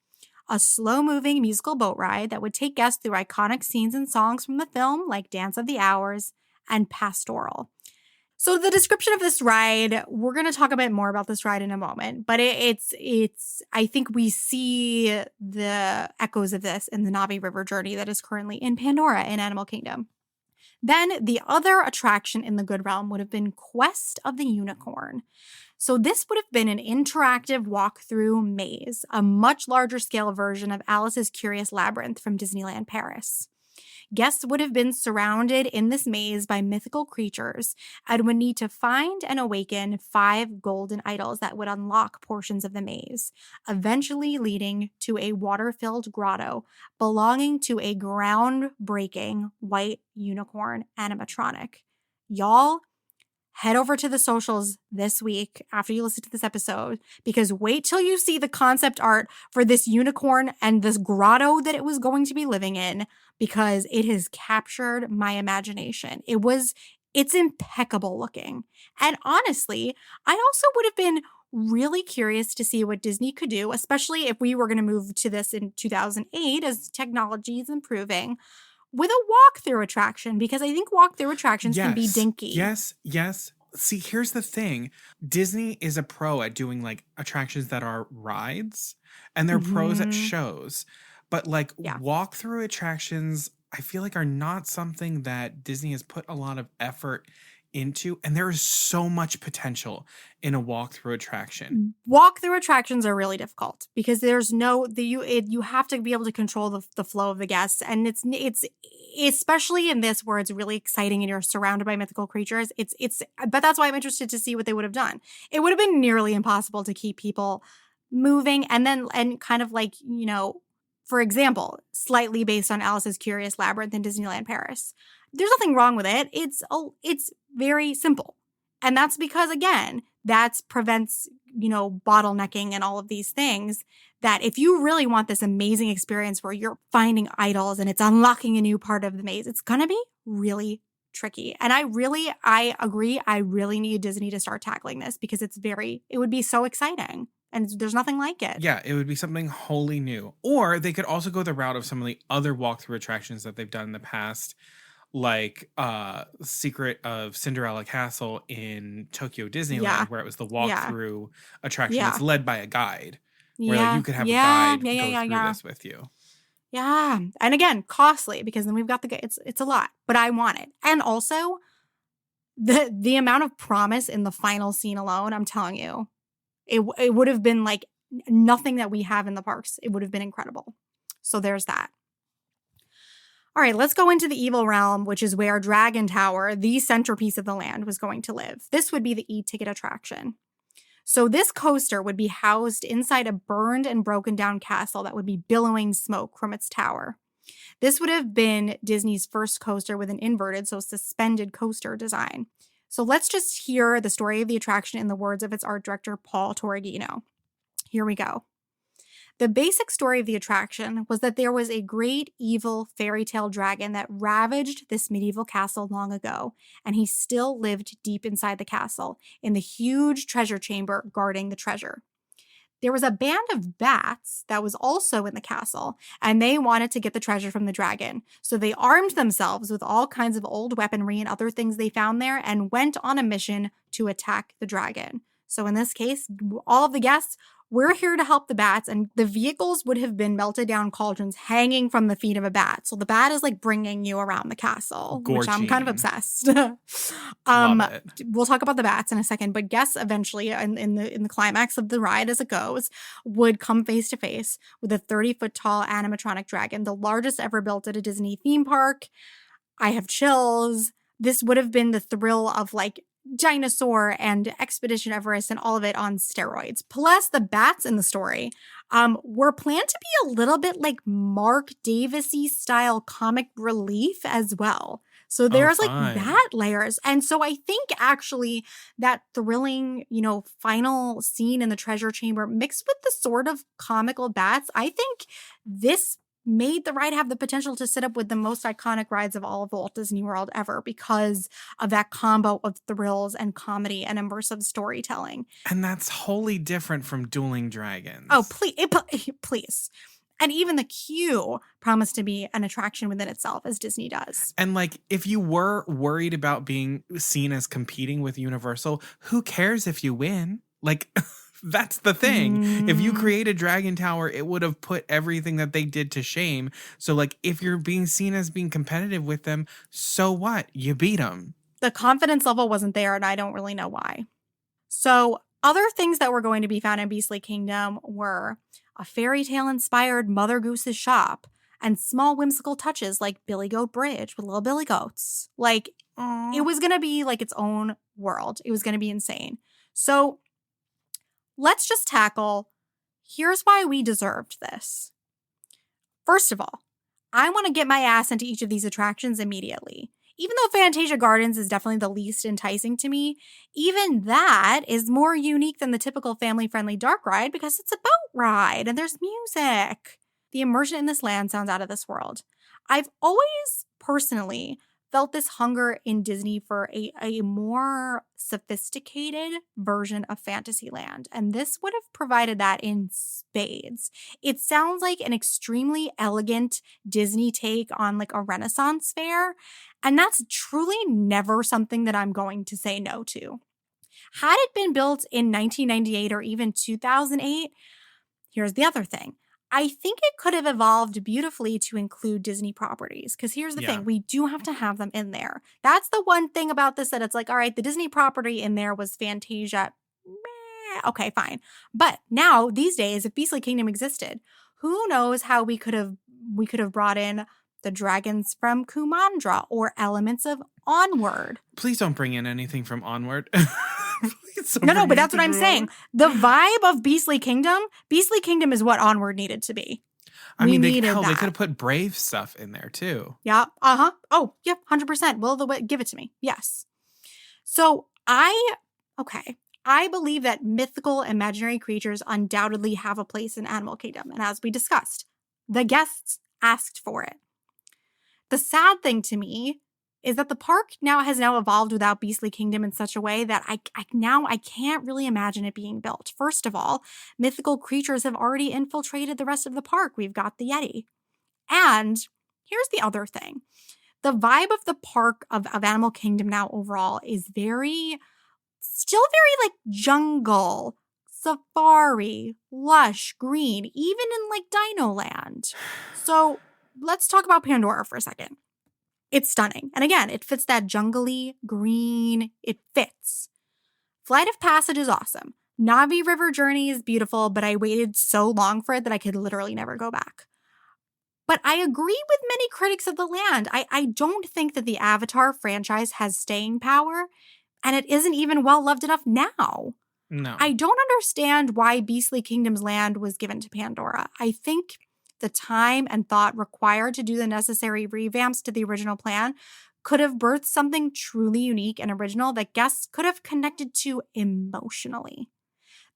a slow-moving musical boat ride that would take guests through iconic scenes and songs from the film, like Dance of the Hours and Pastoral. So the description of this ride, we're going to talk a bit more about this ride in a moment, but it's I think we see the echoes of this in the Navi River journey that is currently in Pandora in Animal Kingdom. Then the other attraction in the good realm would have been Quest of the Unicorn. So this would have been an interactive walkthrough maze, a much larger scale version of Alice's Curious Labyrinth from Disneyland Paris. Guests would have been surrounded in this maze by mythical creatures and would need to find and awaken 5 golden idols that would unlock portions of the maze, eventually leading to a water-filled grotto belonging to a groundbreaking white unicorn animatronic. Y'all, head over to the socials this week after you listen to this episode, because wait till you see the concept art for this unicorn and this grotto that it was going to be living in, because it has captured my imagination. It's impeccable looking. And honestly, I also would have been really curious to see what Disney could do, especially if we were going to move to this in 2008 as technology is improving, with a walkthrough attraction, because I think walkthrough attractions can be dinky.
Yes. See, here's the thing. Disney is a pro at doing like attractions that are rides, and they're pros at shows. But like walkthrough attractions, I feel like are not something that Disney has put a lot of effort into, and there is so much potential in a walkthrough attraction.
Walkthrough attractions are really difficult because there's you have to be able to control the flow of the guests, and it's especially in this where it's really exciting and you're surrounded by mythical creatures. But that's why I'm interested to see what they would have done. It would have been nearly impossible to keep people moving, and kind of like, for example, slightly based on Alice's Curious Labyrinth in Disneyland Paris. There's nothing wrong with it. It's very simple. And that's because, again, that prevents, bottlenecking and all of these things, that if you really want this amazing experience where you're finding idols and it's unlocking a new part of the maze, it's going to be really tricky. And I agree. I really need Disney to start tackling this because it would be so exciting. And there's nothing like it.
Yeah, it would be something wholly new. Or they could also go the route of some of the other walkthrough attractions that they've done in the past, like Secret of Cinderella Castle in Tokyo Disneyland, where it was the walkthrough attraction. It's led by a guide, where you could have a guide go through this with you.
Yeah. And again, costly, because then we've got it's a lot, but I want it. And also the amount of promise in the final scene alone, I'm telling you, it would have been like nothing that we have in the parks. It would have been incredible. So there's that. All right, let's go into the evil realm, which is where Dragon Tower, the centerpiece of the land, was going to live. This would be the e-ticket attraction. So this coaster would be housed inside a burned and broken down castle that would be billowing smoke from its tower. This would have been Disney's first coaster with an inverted, so suspended coaster design. So let's just hear the story of the attraction in the words of its art director, Paul Torrigino. Here we go. The basic story of the attraction was that there was a great evil fairy tale dragon that ravaged this medieval castle long ago, and he still lived deep inside the castle, in the huge treasure chamber guarding the treasure. There was a band of bats that was also in the castle, and they wanted to get the treasure from the dragon. So they armed themselves with all kinds of old weaponry and other things they found there and went on a mission to attack the dragon. So in this case, all of the guests, we're here to help the bats, and the vehicles would have been melted down cauldrons hanging from the feet of a bat. So the bat is like bringing you around the castle, which I'm kind of obsessed.
Love it.
We'll talk about the bats in a second, but guests eventually, in the climax of the ride as it goes, would come face to face with a 30-foot tall animatronic dragon, the largest ever built at a Disney theme park. I have chills. This would have been the thrill of like Dinosaur and Expedition Everest and all of it on steroids. Plus, the bats in the story were planned to be a little bit like Mark Davis-y style comic relief as well. So there's like that layers. And so I think actually that thrilling, final scene in the treasure chamber mixed with the sort of comical bats, I think this made the ride have the potential to sit up with the most iconic rides of all of Walt Disney World ever because of that combo of thrills and comedy and immersive storytelling.
And that's wholly different from Dueling Dragons.
Oh, please. And even the queue promised to be an attraction within itself, as Disney does.
And like, if you were worried about being seen as competing with Universal, who cares if you win? Like... That's the thing. If you create a Dragon Tower, it would have put everything that they did to shame. So, like, if you're being seen as being competitive with them, so what? You beat them.
The confidence level wasn't there, and I don't really know why. So, other things that were going to be found in Beastlie Kingdom were a fairy tale-inspired Mother Goose's shop and small whimsical touches like Billy Goat Bridge with little Billy Goats. Like, it was going to be like its own world. It was going to be insane. So, let's just tackle, here's why we deserved this. First of all, I want to get my ass into each of these attractions immediately. Even though Fantasia Gardens is definitely the least enticing to me, even that is more unique than the typical family-friendly dark ride because it's a boat ride and there's music. The immersion in this land sounds out of this world. I've always personally felt this hunger in Disney for a more sophisticated version of Fantasyland, and this would have provided that in spades. It sounds like an extremely elegant Disney take on like a Renaissance fair, and that's truly never something that I'm going to say no to. Had it been built in 1998 or even 2008, here's the other thing. I think it could have evolved beautifully to include Disney properties. Because here's the thing. We do have to have them in there. That's the one thing about this that it's like, all right, the Disney property in there was Fantasia. Okay, fine. But now, these days, if Beastlie Kingdom existed, who knows how we could have brought in the dragons from Kumandra, or elements of Onward.
Please don't bring in anything from Onward.
No, but that's what I'm saying. The vibe of Beastlie Kingdom is what Onward needed to be.
I mean, they could have put Brave stuff in there too.
Yeah. Uh-huh. Oh, yep. 100%. Well, give it to me. Yes. So I believe that mythical imaginary creatures undoubtedly have a place in Animal Kingdom. And as we discussed, the guests asked for it. The sad thing to me is that the park has evolved without Beastlie Kingdom in such a way that I can't really imagine it being built. First of all, mythical creatures have already infiltrated the rest of the park. We've got the Yeti. And here's the other thing. The vibe of the park of Animal Kingdom now overall is still very like jungle, safari, lush, green, even in like Dino Land. So let's talk about Pandora for a second. It's stunning. And again, it fits that jungly green. It fits. Flight of Passage is awesome. Navi River Journey is beautiful, but I waited so long for it that I could literally never go back. But I agree with many critics of the land. I don't think that the Avatar franchise has staying power, and it isn't even well loved enough now.
No.
I don't understand why Beastlie Kingdom's land was given to Pandora. I think the time and thought required to do the necessary revamps to the original plan could have birthed something truly unique and original that guests could have connected to emotionally.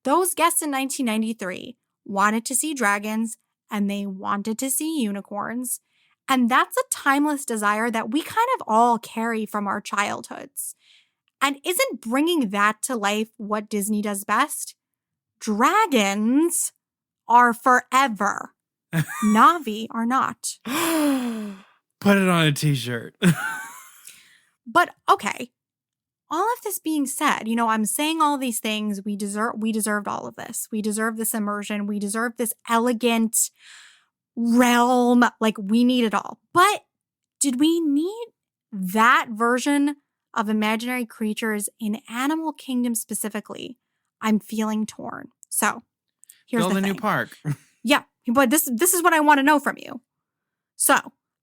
Those guests in 1993 wanted to see dragons and they wanted to see unicorns. And that's a timeless desire that we kind of all carry from our childhoods. And isn't bringing that to life what Disney does best? Dragons are forever. Navi are not.
Put it on a t-shirt.
But okay, all of this being said, I'm saying all these things. We deserved all of this. We deserve this immersion. We deserve this elegant realm. Like, we need it all. But did we need that version of imaginary creatures in Animal Kingdom specifically? I'm feeling torn. So here's
Build
the
a
thing.
new park.
Yeah, but this is what I want to know from you. So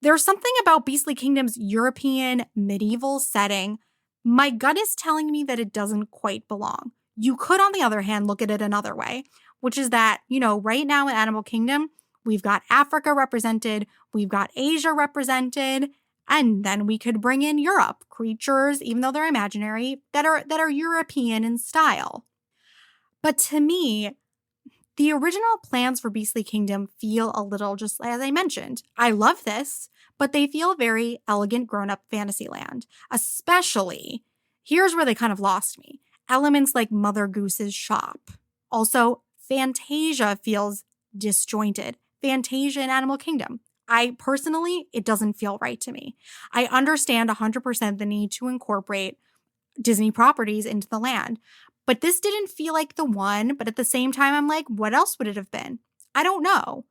there's something about Beastlie Kingdom's European medieval setting. My gut is telling me that it doesn't quite belong. You could, on the other hand, look at it another way, which is that, right now in Animal Kingdom, we've got Africa represented, we've got Asia represented, and then we could bring in Europe, creatures, even though they're imaginary, that are European in style. But to me, the original plans for Beastlie Kingdom feel a little, just as I mentioned, I love this, but they feel very elegant grown-up Fantasyland. Especially, here's where they kind of lost me. Elements like Mother Goose's shop. Also, Fantasia feels disjointed. Fantasia in Animal Kingdom. It doesn't feel right to me. I understand 100% the need to incorporate Disney properties into the land. But this didn't feel like the one, but at the same time, I'm like, what else would it have been? I don't know.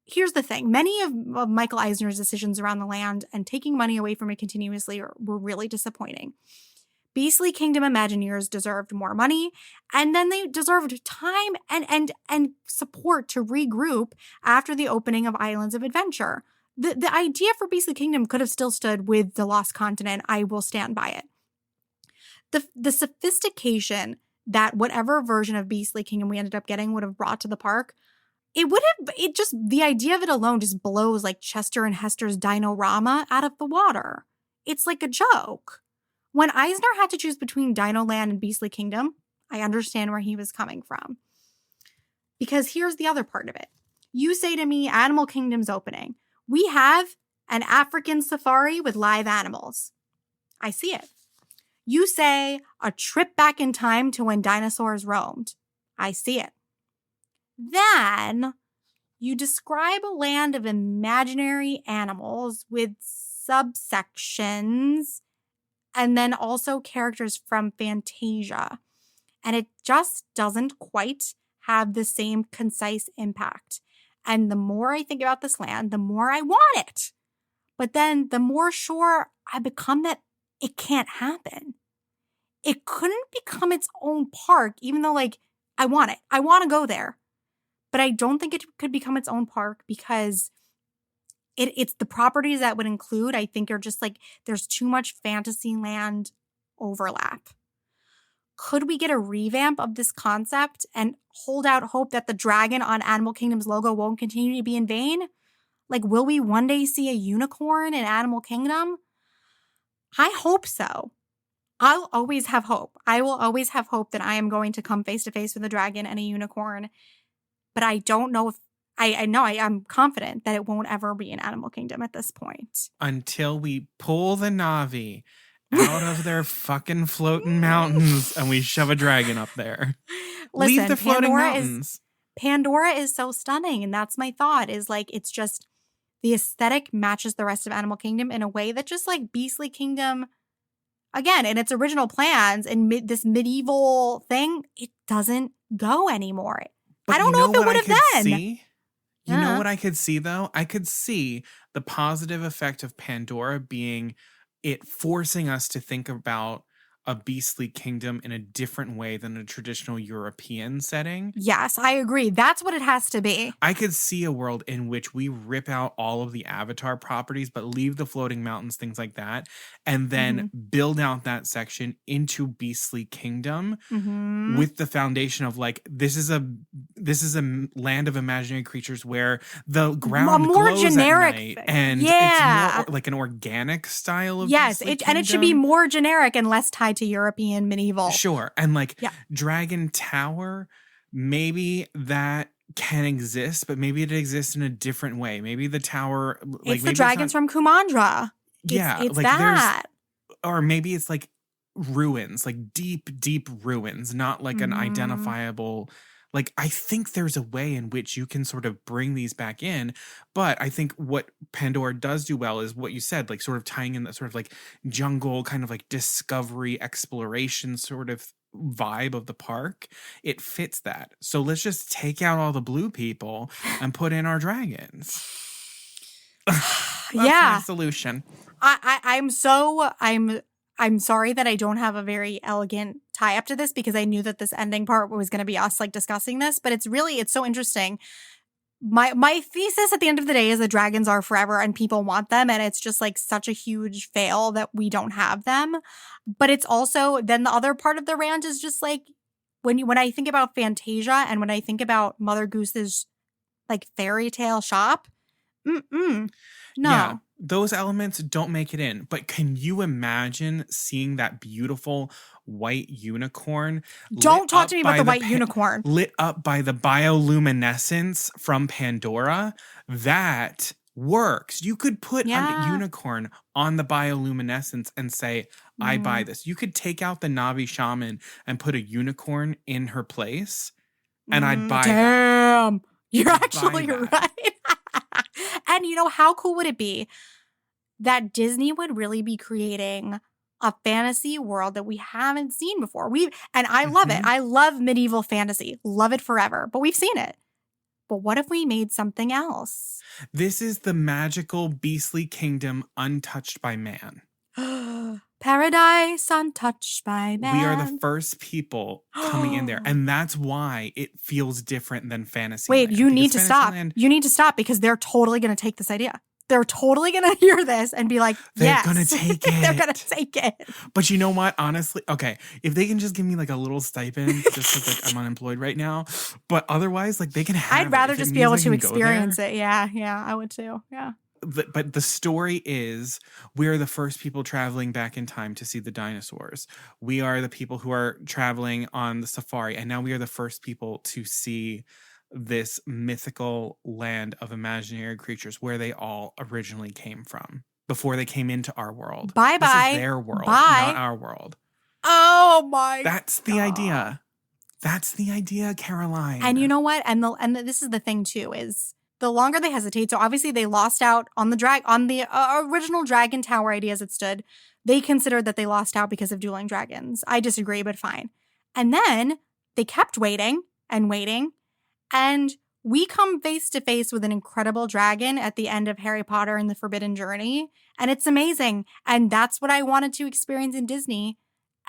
Here's the thing. Many of Michael Eisner's decisions around the land and taking money away from it continuously were really disappointing. Beastlie Kingdom Imagineers deserved more money, and then they deserved time and support to regroup after the opening of Islands of Adventure. The idea for Beastlie Kingdom could have still stood with The Lost Continent. I will stand by it. The sophistication that whatever version of Beastlie Kingdom we ended up getting would have brought to the park, the idea of it alone just blows like Chester and Hester's Dino-Rama out of the water. It's like a joke. When Eisner had to choose between Dino Land and Beastlie Kingdom, I understand where he was coming from. Because here's the other part of it. You say to me, Animal Kingdom's opening. We have an African safari with live animals. I see it. You say a trip back in time to when dinosaurs roamed. I see it. Then you describe a land of imaginary animals with subsections and then also characters from Fantasia. And it just doesn't quite have the same concise impact. And the more I think about this land, the more I want it. But then the more sure I become that it can't happen. It couldn't become its own park, even though, I want it. I want to go there. But I don't think it could become its own park because it's the properties that would include, I think, are just like, there's too much Fantasyland overlap. Could we get a revamp of this concept and hold out hope that the dragon on Animal Kingdom's logo won't continue to be in vain? Like, will we one day see a unicorn in Animal Kingdom? I hope so. I'll always have hope. I will always have hope that I am going to come face to face with a dragon and a unicorn. But I don't know if I'm confident that it won't ever be in Animal Kingdom at this point.
Until we pull the Na'vi out of their fucking floating mountains and we shove a dragon up there.
Listen,
Leave the floating mountains.
Pandora is so stunning, and that's my thought, is like, it's just the aesthetic matches the rest of Animal Kingdom in a way that just like Beastlie Kingdom, again, in its original plans and this medieval thing, it doesn't go anymore.
But
I don't know if it would have then.
See? You know what I could see, though? I could see the positive effect of Pandora being it forcing us to think about a Beastlie Kingdom in a different way than a traditional European setting.
Yes, I agree. That's what it has to be.
I could see a world in which we rip out all of the Avatar properties, but leave the floating mountains, things like that, and then build out that section into Beastlie Kingdom with the foundation of like, this is a land of imaginary creatures where the ground
more
glows
generic
at night, and it's more like an organic style of Beastlie
and it should be more generic and less tied to European medieval.
Sure. And like Dragon Tower, maybe that can exist, but maybe it exists in a different way. Maybe the tower, like,
it's the dragons from Kumandra. It's
like
that.
Or maybe it's like ruins, like deep, deep ruins, not like an identifiable. Like, I think there's a way in which you can sort of bring these back in. But I think what Pandora does do well is what you said, like sort of tying in that sort of like jungle kind of like discovery exploration sort of vibe of the park. It fits that. So let's just take out all the blue people and put in our dragons. That's my solution.
I'm sorry that I don't have a very elegant tie up to this, because I knew that this ending part was going to be us like discussing this, but it's so interesting. My thesis at the end of the day is that dragons are forever and people want them, and it's just like such a huge fail that we don't have them. But it's also, then the other part of the rant is just like, when I think about Fantasia and when I think about Mother Goose's like fairy tale shop, no.
Yeah. Those elements don't make it in, but can you imagine seeing that beautiful white unicorn?
Don't talk to me about the white unicorn.
Lit up by the bioluminescence from Pandora. That works. You could put a unicorn on the bioluminescence and say, I buy this. You could take out the Na'vi shaman and put a unicorn in her place, and I'd buy that.
Damn. You're actually right. And how cool would it be that Disney would really be creating a fantasy world that we haven't seen before? And I love it. I love medieval fantasy. Love it forever. But we've seen it. But what if we made something else?
This is the magical Beastlie Kingdom untouched by man.
Paradise untouched by man.
We are the first people coming in there. And that's why it feels different than Fantasyland.
Wait, you need to stop. You need to stop, because they're totally going to take this idea. They're totally going to hear this and be like, yes.
They're going to take it.
They're going to take it.
But you know what? Honestly, okay, if they can just give me like a little stipend, just because like I'm unemployed right now. But otherwise, like they can have
I'd rather
it.
just be able to experience it. Yeah, I would too. Yeah.
But the story is, we're the first people traveling back in time to see the dinosaurs. We are the people who are traveling on the safari. And now we are the first people to see this mythical land of imaginary creatures where they all originally came from before they came into our world.
Bye-bye.
This is their world, not our world.
Oh my God.
That's the idea. That's the idea, Caroline.
And you know what? And this is the thing too, is the longer they hesitate, so obviously they lost out on the original Dragon Tower idea as it stood. They considered that they lost out because of dueling dragons. I disagree, but fine. And then they kept waiting and waiting, and we come face to face with an incredible dragon at the end of Harry Potter and the Forbidden Journey, and it's amazing. And that's what I wanted to experience in Disney.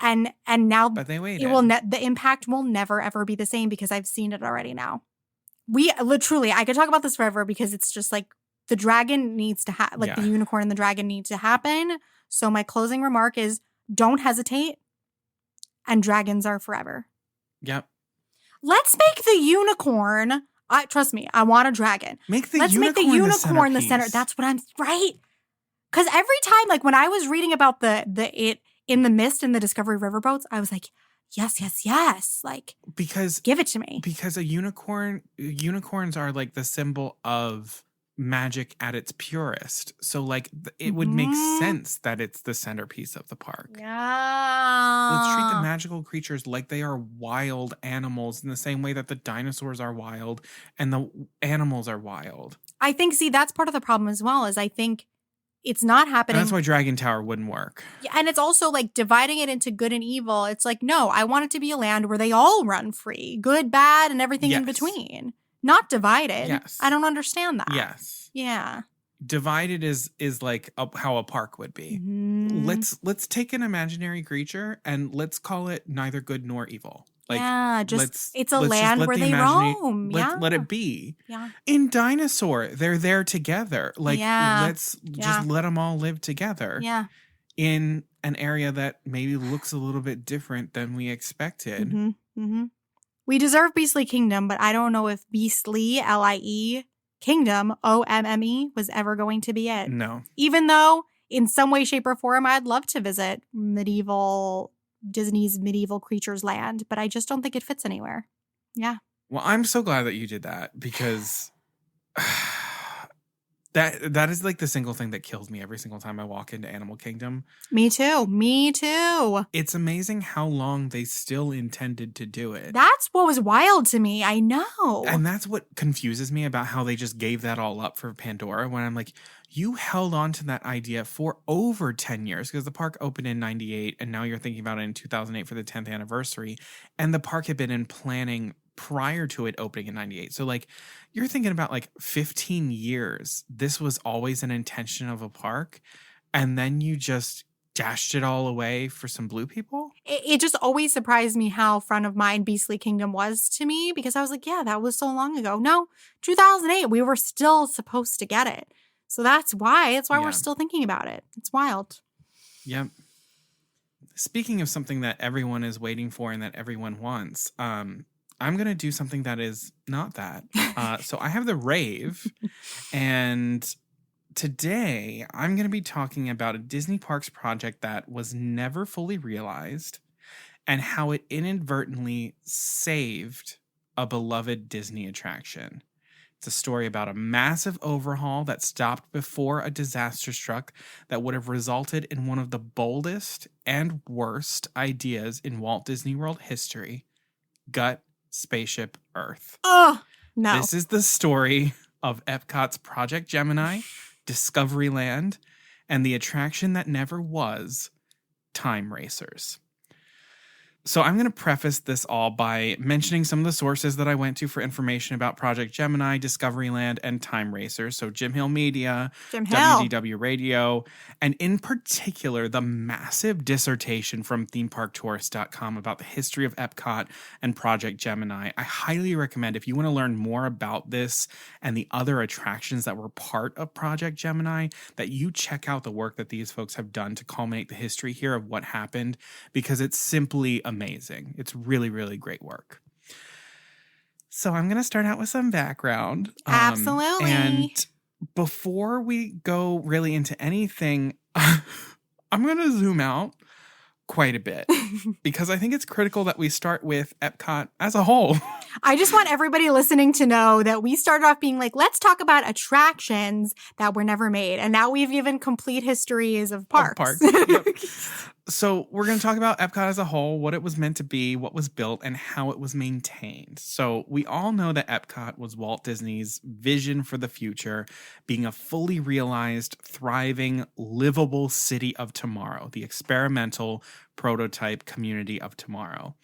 And now,
but they waited.
The impact will never ever be the same, because I've seen it already now. I could talk about this forever, because it's just like the dragon needs to
Yeah.
the unicorn and the dragon need to happen. So my closing remark is don't hesitate. And dragons are forever.
Yep.
Let's make the unicorn. Trust me, I want a dragon.
Let's
make the unicorn the center.
centerpiece.
That's what I'm right. Because every time, like when I was reading about the it in the mist in the Discovery Riverboats, I was like, yes. Like,
Because
give it to me.
Because unicorns are like the symbol of magic at its purest. So like it would make sense that it's the centerpiece of the park.
Yeah.
Let's treat the magical creatures like they are wild animals in the same way that the dinosaurs are wild and the animals are wild.
I think, see, that's part of the problem as well, is I think it's not happening.
And that's why Dragon Tower wouldn't work.
Yeah, and it's also like dividing it into good and evil. It's like, no, I want it to be a land where they all run free, good, bad, and everything in between. Not divided.
Yes.
I don't understand that.
Yes.
Yeah.
Divided is like how a park would be. Let's take an imaginary creature and let's call it neither good nor evil. Like,
yeah, it's a
let's
land where they roam.
Let it be.
Yeah.
In Dinosaur, they're there together. Like, let's just let them all live together.
Yeah.
In an area that maybe looks a little bit different than we expected.
We deserve Beastlie Kingdom, but I don't know if Beastlie, L-I-E, Kingdom, O-M-M-E, was ever going to be it.
No.
Even though, in some way, shape, or form, I'd love to visit Disney's medieval creatures land, but I just don't think it fits anywhere. Yeah.
Well, I'm so glad that you did that because that is like the single thing that kills me every single time I walk into Animal Kingdom.
Me too.
It's amazing how long they still intended to do it.
That's what was wild to me. I know.
And that's what confuses me about how they just gave that all up for Pandora, when I'm like, you held on to that idea for over 10 years because the park opened in 98 and now you're thinking about it in 2008 for the 10th anniversary. And the park had been in planning prior to it opening in 98. So like you're thinking about like 15 years. This was always an intention of a park. And then you just dashed it all away for some blue people.
It just always surprised me how front of mind Beastlie Kingdom was to me, because I was like, yeah, that was so long ago. No, 2008, we were still supposed to get it. So that's why we're still thinking about it. It's wild.
Yep. Speaking of something that everyone is waiting for and that everyone wants, I'm going to do something that is not that. So I have the Rave, and today I'm going to be talking about a Disney Parks project that was never fully realized and how it inadvertently saved a beloved Disney attraction. It's a story about a massive overhaul that stopped before a disaster struck that would have resulted in one of the boldest and worst ideas in Walt Disney World history. Gut Spaceship Earth.
Oh, no.
This is the story of Epcot's Project Gemini, Discoveryland, and the attraction that never was, Time Racers. So I'm going to preface this all by mentioning some of the sources that I went to for information about Project Gemini, Discoveryland, and Time Racers. So Jim Hill Media, WDW Radio, and in particular, the massive dissertation from themeparktourist.com about the history of Epcot and Project Gemini. I highly recommend, if you want to learn more about this and the other attractions that were part of Project Gemini, that you check out the work that these folks have done to culminate the history here of what happened, because it's simply amazing. It's really, really great work. So I'm going to start out with some background.
Absolutely.
And before we go really into anything, I'm going to zoom out quite a bit because I think it's critical that we start with Epcot as a whole.
I just want everybody listening to know that we started off being like, let's talk about attractions that were never made. And now we've given complete histories of parks.
Yep. So we're going to talk about Epcot as a whole, what it was meant to be, what was built, and how it was maintained. So we all know that Epcot was Walt Disney's vision for the future, being a fully realized, thriving, livable city of tomorrow, the experimental prototype community of tomorrow.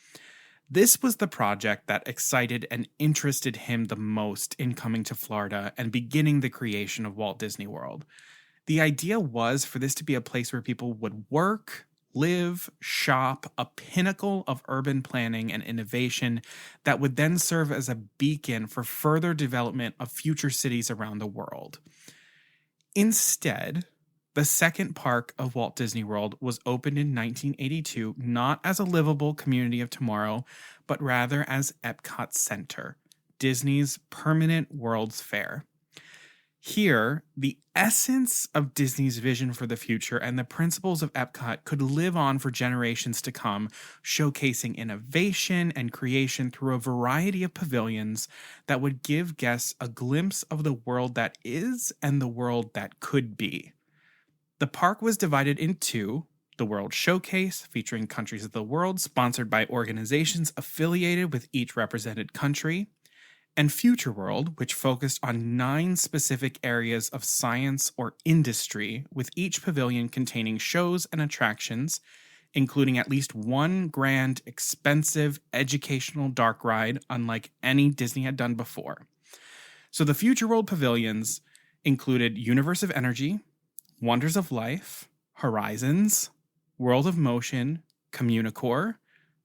This was the project that excited and interested him the most in coming to Florida and beginning the creation of Walt Disney World. The idea was for this to be a place where people would work, live, shop, a pinnacle of urban planning and innovation that would then serve as a beacon for further development of future cities around the world. Instead, the second park of Walt Disney World was opened in 1982 not as a livable community of tomorrow, but rather as Epcot Center, Disney's permanent World's Fair. Here, the essence of Disney's vision for the future and the principles of Epcot could live on for generations to come, showcasing innovation and creation through a variety of pavilions that would give guests a glimpse of the world that is and the world that could be. The park was divided in two: the World Showcase, featuring countries of the world sponsored by organizations affiliated with each represented country, and Future World, which focused on 9 specific areas of science or industry, with each pavilion containing shows and attractions, including at least one grand, expensive, educational dark ride unlike any Disney had done before. So the Future World pavilions included Universe of Energy, Wonders of Life, Horizons, World of Motion, Communicore,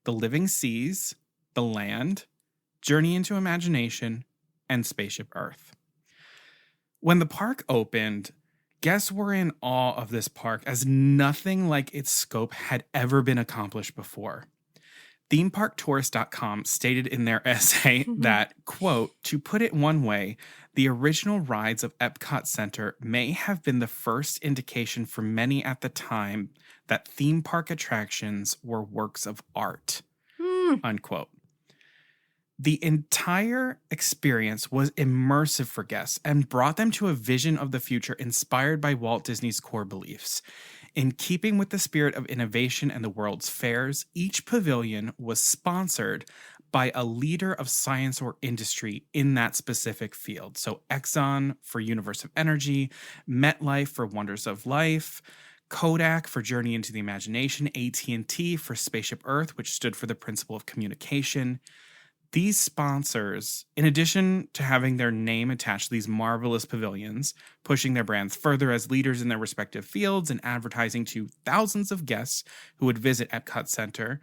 The Living Seas, The Land, Journey into Imagination, and Spaceship Earth. When the park opened, guests were in awe of this park as nothing like its scope had ever been accomplished before. ThemeParkTourist.com stated in their essay that, quote, "To put it one way, the original rides of Epcot Center may have been the first indication for many at the time that theme park attractions were works of art," unquote. The entire experience was immersive for guests and brought them to a vision of the future inspired by Walt Disney's core beliefs. In keeping with the spirit of innovation and the world's fairs, each pavilion was sponsored by a leader of science or industry in that specific field. So Exxon for Universe of Energy, MetLife for Wonders of Life, Kodak for Journey into the Imagination, AT&T for Spaceship Earth, which stood for the principle of communication. These sponsors, in addition to having their name attached to these marvelous pavilions, pushing their brands further as leaders in their respective fields and advertising to thousands of guests who would visit Epcot Center,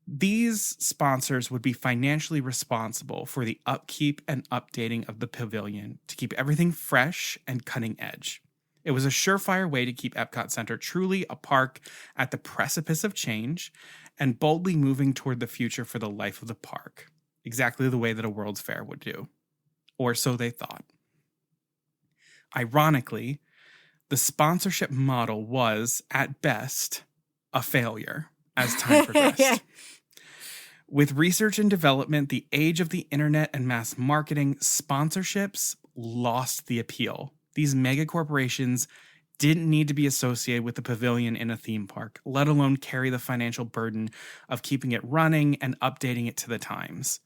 these sponsors would be financially responsible for the upkeep and updating of the pavilion to keep everything fresh and cutting edge. It was a surefire way to keep Epcot Center truly a park at the precipice of change and boldly moving toward the future for the life of the park, exactly the way that a World's Fair would do. Or so they thought. Ironically, the sponsorship model was, at best, a failure as time progressed. With research and development, the age of the internet and mass marketing, sponsorships lost the appeal. These mega corporations didn't need to be associated with the pavilion in a theme park, let alone carry the financial burden of keeping it running and updating it to the times,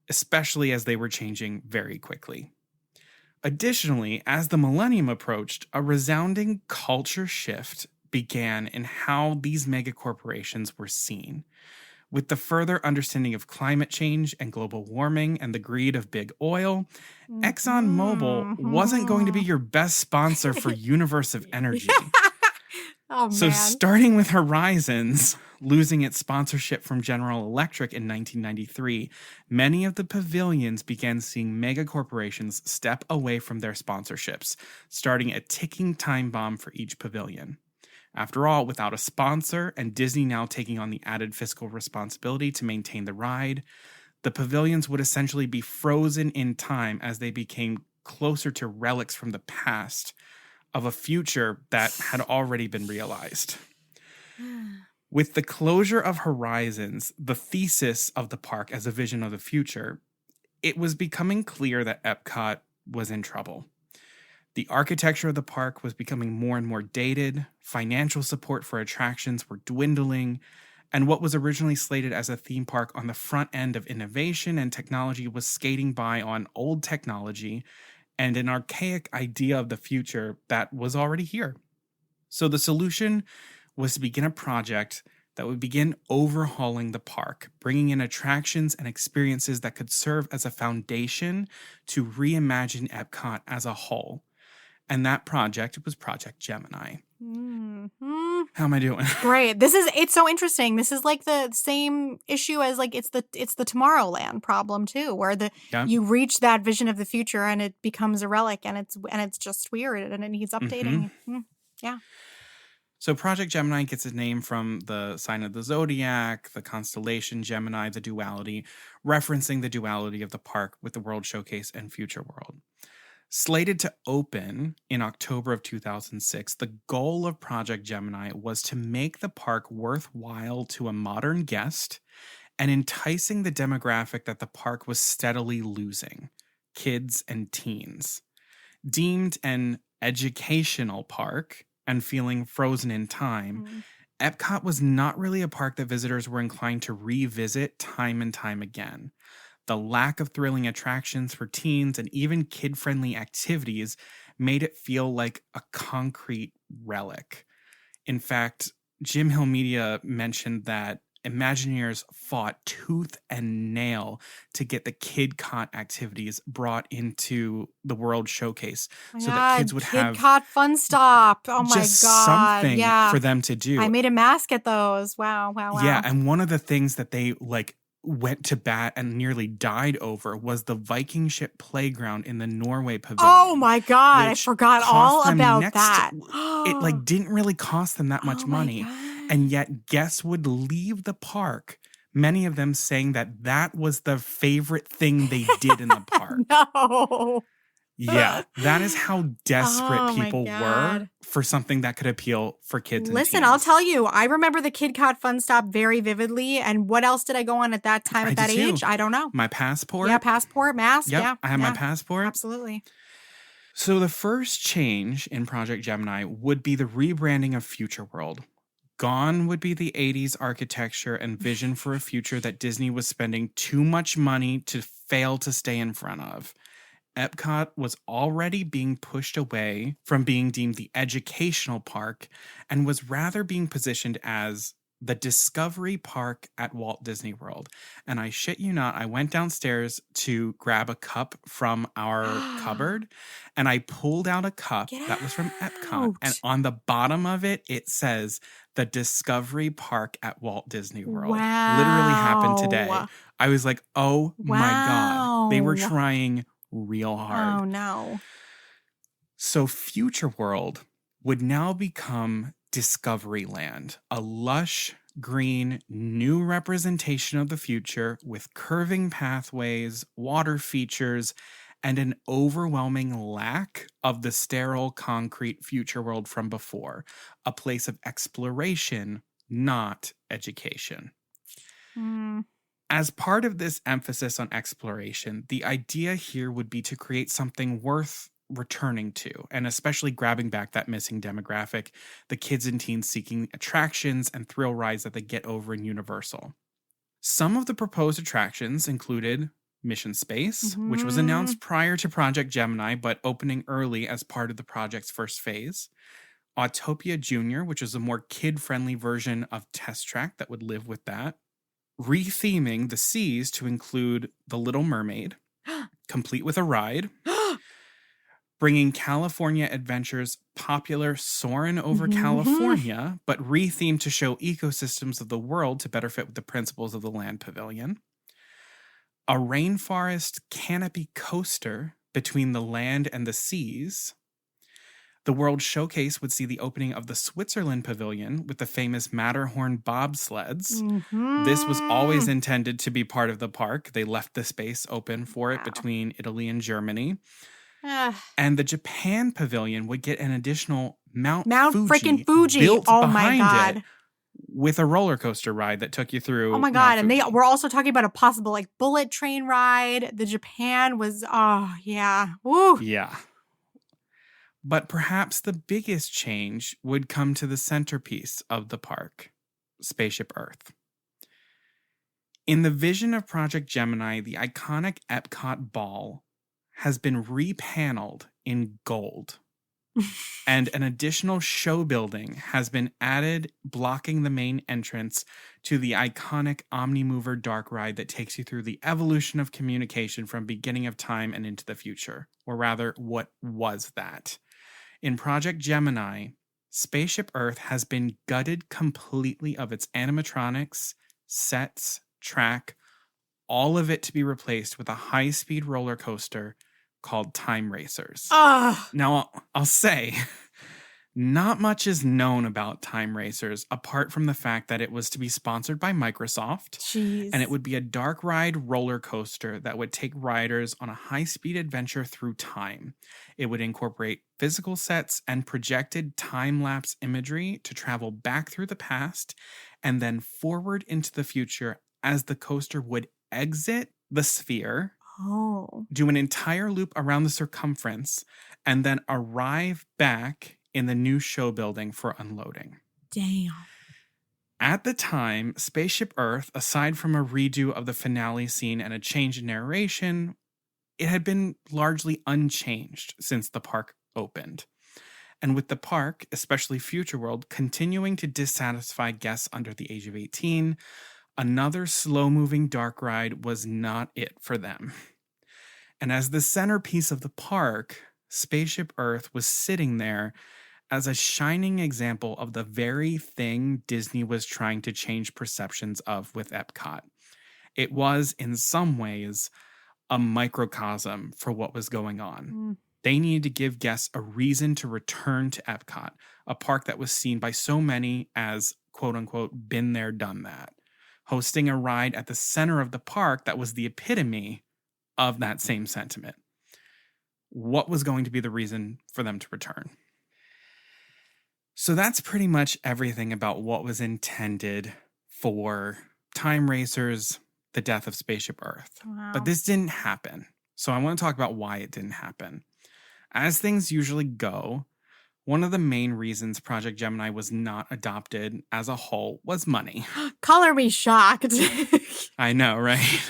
especially as they were changing very quickly. Additionally, as the millennium approached, a resounding culture shift began in how these mega corporations were seen. With the further understanding of climate change and global warming and the greed of big oil, ExxonMobil wasn't going to be your best sponsor for Universe of Energy. So starting with Horizons, losing its sponsorship from General Electric in 1993, many of the pavilions began seeing mega corporations step away from their sponsorships, starting a ticking time bomb for each pavilion. After all, without a sponsor and Disney now taking on the added fiscal responsibility to maintain the ride, the pavilions would essentially be frozen in time as they became closer to relics from the past of a future that had already been realized. With the closure of Horizons, the thesis of the park as a vision of the future, it was becoming clear that Epcot was in trouble. The architecture of the park was becoming more and more dated, financial support for attractions were dwindling, and what was originally slated as a theme park on the front end of innovation and technology was skating by on old technology and an archaic idea of the future that was already here. So the solution was to begin a project that would begin overhauling the park, bringing in attractions and experiences that could serve as a foundation to reimagine Epcot as a whole. And that project was Project Gemini. How am I doing?
Great. It's so interesting. This is like the same issue as like it's the Tomorrowland problem too, where
Yeah.
you reach that vision of the future and it becomes a relic and it's just weird and it needs updating. Yeah.
So Project Gemini gets its name from the sign of the zodiac, the constellation Gemini, the duality, referencing the duality of the park with the World Showcase and Future World. Slated to open in October of 2006, the goal of Project Gemini was to make the park worthwhile to a modern guest and enticing the demographic that the park was steadily losing, kids and teens. Deemed an educational park and feeling frozen in time, Epcot was not really a park that visitors were inclined to revisit time and time again. The lack of thrilling attractions for teens and even kid-friendly activities made it feel like a concrete relic. In fact, Jim Hill Media mentioned that Imagineers fought tooth and nail to get the KidCot activities brought into the World Showcase so that kids would have
KidCot Fun Stop. Oh my
just
God.
something
Yeah.
for them to do.
I made a mask at those. Wow.
Yeah, and one of the things that they went to bat and nearly died over was the Viking ship playground in the Norway pavilion.
Oh my God, I forgot all about that.
It didn't really cost them that much money. And yet guests would leave the park, many of them saying that was the favorite thing they did in the park.
No.
Yeah, that is how desperate people were for something that could appeal for kids and
Listen,
teens.
I'll tell you, I remember the KidCot Fun Stop very vividly. And what else did I go on at that time, at that age? I don't know.
My passport.
Yeah, passport, mask.
Yep,
Yeah,
I have my passport.
Absolutely.
So the first change in Project Gemini would be the rebranding of Future World. Gone would be the 80s architecture and vision for a future that Disney was spending too much money to fail to stay in front of. Epcot was already being pushed away from being deemed the educational park and was rather being positioned as the Discovery Park at Walt Disney World. And I shit you not, I went downstairs to grab a cup from our cupboard and I pulled out a cup that was from Epcot. And on the bottom of it, it says the Discovery Park at Walt Disney World.
Wow.
Literally happened today. I was like, oh my God. They were trying real hard.
Oh no.
So Future World would now become Discoveryland, a lush, green, new representation of the future with curving pathways, water features, and an overwhelming lack of the sterile concrete Future World from before, a place of exploration, not education. As part of this emphasis on exploration, the idea here would be to create something worth returning to, and especially grabbing back that missing demographic, the kids and teens seeking attractions and thrill rides that they get over in Universal. Some of the proposed attractions included Mission Space, which was announced prior to Project Gemini, but opening early as part of the project's first phase. Autopia Junior, which is a more kid-friendly version of Test Track that would live with that. Retheming the seas to include The Little Mermaid, complete with a ride. Bringing California Adventure's popular Soarin' Over California, but rethemed to show ecosystems of the world to better fit with the principles of the Land Pavilion. A rainforest canopy coaster between the land and the seas. The World Showcase would see the opening of the Switzerland Pavilion with the famous Matterhorn bobsleds. This was always intended to be part of the park. They left the space open for it between Italy and Germany. And the Japan Pavilion would get an additional Mount
freaking Fuji
built
oh my
behind
God.
it with a roller coaster ride that took you through.
Oh my God. And they were also talking about a possible bullet train ride. The Japan was, Woo.
Yeah. But perhaps the biggest change would come to the centerpiece of the park, Spaceship Earth. In the vision of Project Gemini, the iconic Epcot ball has been repaneled in gold. And an additional show building has been added, blocking the main entrance to the iconic Omnimover dark ride that takes you through the evolution of communication from beginning of time and into the future. Or rather, what was that? In Project Gemini, Spaceship Earth has been gutted completely of its animatronics, sets, track, all of it to be replaced with a high-speed roller coaster called Time Racers. Now, I'll say, not much is known about Time Racers apart from the fact that it was to be sponsored by Microsoft.
Jeez.
And it would be a dark ride roller coaster that would take riders on a high-speed adventure through time. It would incorporate physical sets and projected time-lapse imagery to travel back through the past and then forward into the future as the coaster would exit the sphere, do an entire loop around the circumference, and then arrive back in the new show building for unloading.
Damn.
At the time, Spaceship Earth, aside from a redo of the finale scene and a change in narration, it had been largely unchanged since the park opened. And with the park, especially Future World, continuing to dissatisfy guests under the age of 18, another slow-moving dark ride was not it for them. And as the centerpiece of the park, Spaceship Earth was sitting there as a shining example of the very thing Disney was trying to change perceptions of with Epcot. It was, in some ways, a microcosm for what was going on. They needed to give guests a reason to return to Epcot, a park that was seen by so many as, quote-unquote, been there, done that. Hosting a ride at the center of the park that was the epitome of that same sentiment. What was going to be the reason for them to return? So that's pretty much everything about what was intended for Time Racers, the death of Spaceship Earth.
Wow.
But this didn't happen. So I want to talk about why it didn't happen. As things usually go, one of the main reasons Project Gemini was not adopted as a whole was money.
Color me shocked.
I know, right?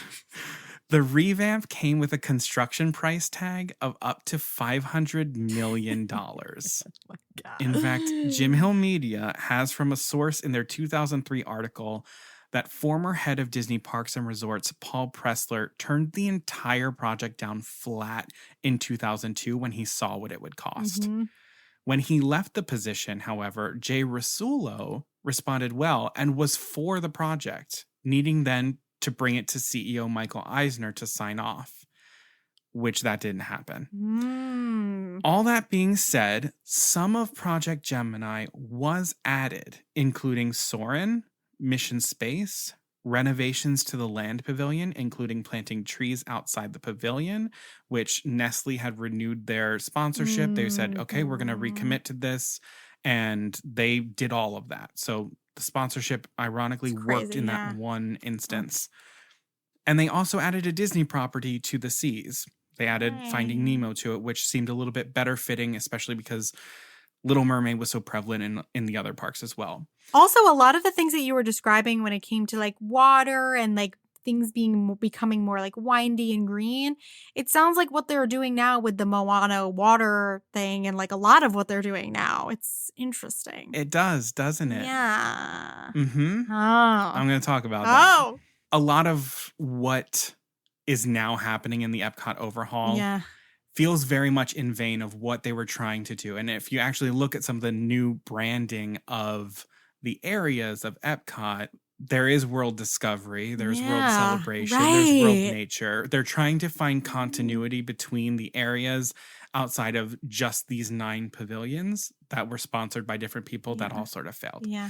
The revamp came with a construction price tag of up to $500 million.
Oh my God.
In fact, Jim Hill Media has from a source in their 2003 article that former head of Disney Parks and Resorts, Paul Pressler, turned the entire project down flat in 2002 when he saw what it would cost.
Mm-hmm.
When he left the position, however, Jay Rasulo responded well and was for the project, needing then to bring it to CEO Michael Eisner to sign off, which that didn't happen. All that being said, some of Project Gemini was added, including Soarin', Mission Space, renovations to the land pavilion, including planting trees outside the pavilion, which Nestle had renewed their sponsorship. They said, okay, we're going to recommit to this. And they did all of that. So the sponsorship ironically worked in that one instance. And they also added a Disney property to the seas. They added Finding Nemo to it, which seemed a little bit better fitting, especially because Little Mermaid was so prevalent in the other parks as well.
Also, a lot of the things that you were describing when it came to like water and like things becoming more like windy and green, it sounds like what they're doing now with the Moana water thing and like a lot of what they're doing now. It's interesting.
It does, doesn't it?
Yeah.
Mm-hmm.
Oh.
I'm going to talk about that. A lot of what is now happening in the Epcot overhaul feels very much in vein of what they were trying to do. And if you actually look at some of the new branding of the areas of Epcot, there is world discovery, there's world celebration, there's world nature. They're trying to find continuity between the areas outside of just these 9 pavilions that were sponsored by different people that all sort of failed.
Yeah.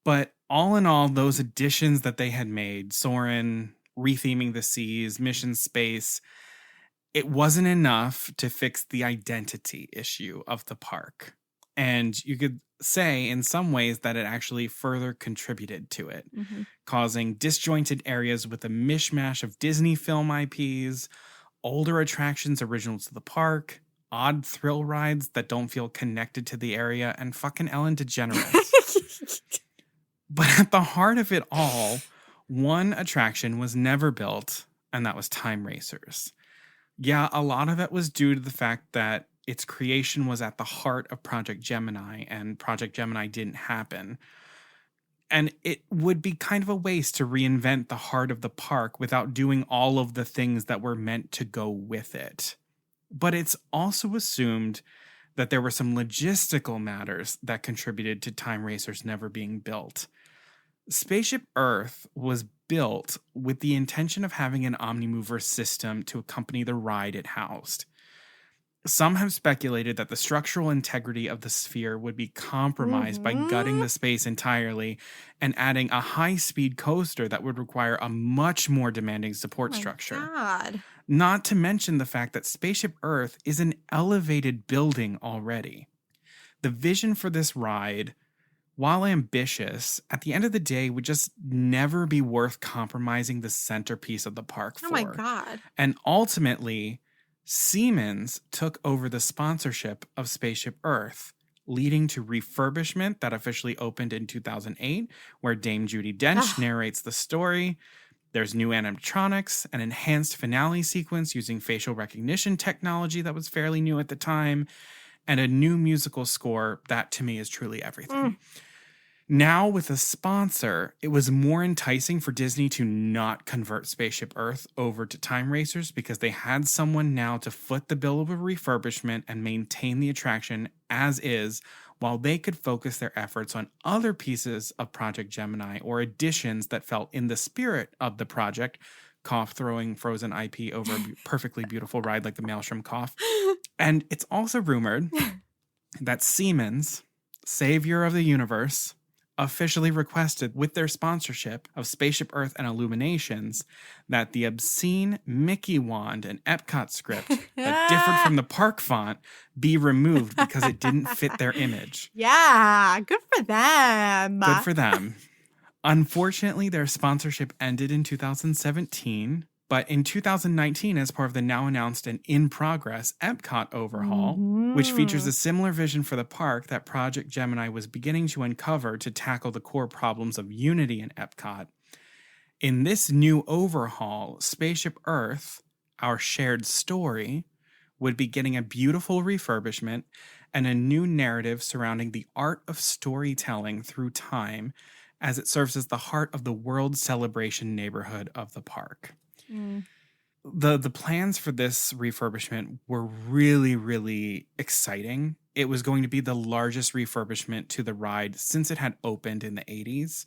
But all in all, those additions that they had made, Soarin', retheming the seas, Mission Space, it wasn't enough to fix the identity issue of the park. And you could say in some ways that it actually further contributed to it, causing disjointed areas with a mishmash of Disney film IPs, older attractions original to the park, odd thrill rides that don't feel connected to the area, and fucking Ellen DeGeneres. But at the heart of it all, one attraction was never built, and that was Time Racers. Yeah, a lot of it was due to the fact that its creation was at the heart of Project Gemini, and Project Gemini didn't happen. And it would be kind of a waste to reinvent the heart of the park without doing all of the things that were meant to go with it. But it's also assumed that there were some logistical matters that contributed to Time Racers never being built. Spaceship Earth was built with the intention of having an Omnimover system to accompany the ride it housed. Some have speculated that the structural integrity of the sphere would be compromised by gutting the space entirely and adding a high-speed coaster that would require a much more demanding support structure.
God.
Not to mention the fact that Spaceship Earth is an elevated building already. The vision for this ride, while ambitious, at the end of the day would just never be worth compromising the centerpiece of the park for.
Oh my God.
And ultimately, Siemens took over the sponsorship of Spaceship Earth, leading to refurbishment that officially opened in 2008, where Dame Judi Dench narrates the story. There's new animatronics, an enhanced finale sequence using facial recognition technology that was fairly new at the time, and a new musical score that, to me, is truly everything. Now, with a sponsor, it was more enticing for Disney to not convert Spaceship Earth over to Time Racers because they had someone now to foot the bill of a refurbishment and maintain the attraction as is, while they could focus their efforts on other pieces of Project Gemini or additions that felt in the spirit of the project, cough throwing Frozen IP over a perfectly beautiful ride like the Maelstrom cough. And it's also rumored that Siemens, savior of the universe, officially requested with their sponsorship of Spaceship Earth and Illuminations that the obscene Mickey wand and Epcot script that differed from the park font be removed because it didn't fit their image.
Yeah, good for them.
Good for them. Unfortunately, their sponsorship ended in 2017, but in 2019, as part of the now announced and in progress Epcot overhaul, which features a similar vision for the park that Project Gemini was beginning to uncover to tackle the core problems of Unity in Epcot. In this new overhaul, Spaceship Earth, our shared story, would be getting a beautiful refurbishment and a new narrative surrounding the art of storytelling through time, as it serves as the heart of the World Celebration neighborhood of the park. The plans for this refurbishment were really, really exciting. It was going to be the largest refurbishment to the ride since it had opened in the 80s.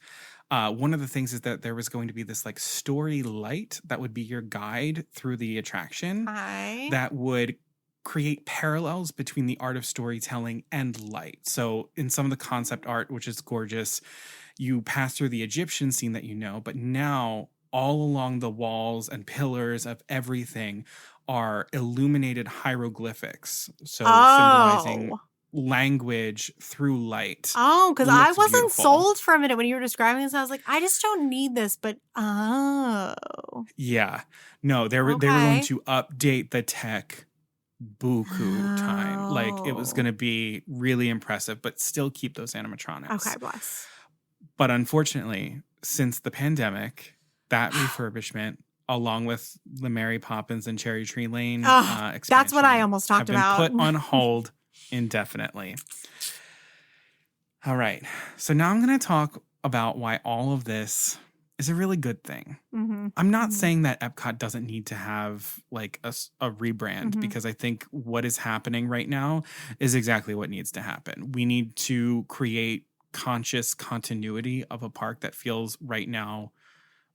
One of the things is that there was going to be this like story light that would be your guide through the attraction that would create parallels between the art of storytelling and light. So in some of the concept art, which is gorgeous, you pass through the Egyptian scene that you know, but now all along the walls and pillars of everything are illuminated hieroglyphics. So symbolizing language through light.
Oh, because I wasn't
beautiful.
sold for a minute when you were describing this. I was like, I just don't need this, but
Yeah. No, they were going to update the tech buku time. Like it was going to be really impressive, but still keep those animatronics.
Okay, bless.
But unfortunately, since the pandemic, that refurbishment, along with the Mary Poppins and Cherry Tree Lane expansion,
that's what I almost talked about.
Have been put on hold indefinitely. All right. So now I'm going to talk about why all of this is a really good thing. I'm not saying that Epcot doesn't need to have like a rebrand, because I think what is happening right now is exactly what needs to happen. We need to create conscious continuity of a park that feels right now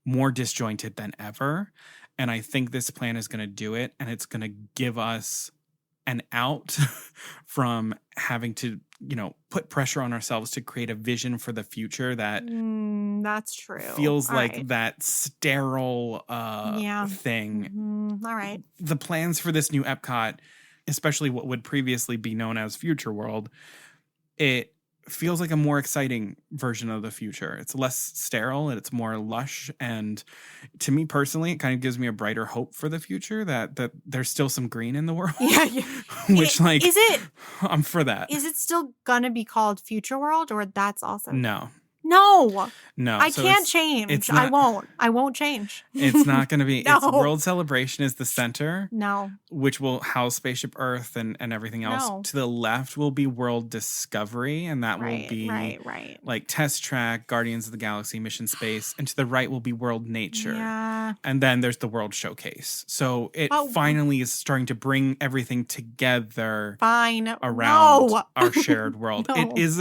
more disjointed than ever. And I think this plan is going to do it. And it's going to give us an out from having to, put pressure on ourselves to create a vision for the future that
that's true.
Feels all like that sterile thing.
All right.
The plans for this new Epcot, especially what would previously be known as Future World, it feels like a more exciting version of the future. It's less sterile and it's more lush. And to me personally, it kind of gives me a brighter hope for the future that there's still some green in the world.
Yeah.
Which like,
is it?
I'm for that.
Is it still gonna be called Future World, or that's also
No.
No.
No.
I
so
can't
it's
change.
not-
I won't change.
It's not going to be.
No.
It's World Celebration is the center,
No.
which will house Spaceship Earth and everything else.
No.
To the left will be World Discovery, and that will be
Right.
like Test Track, Guardians of the Galaxy, Mission Space, and to the right will be World Nature.
Yeah.
And then there's the World Showcase. So it finally is starting to bring everything together.
Fine.
Around our shared world.
No.
It is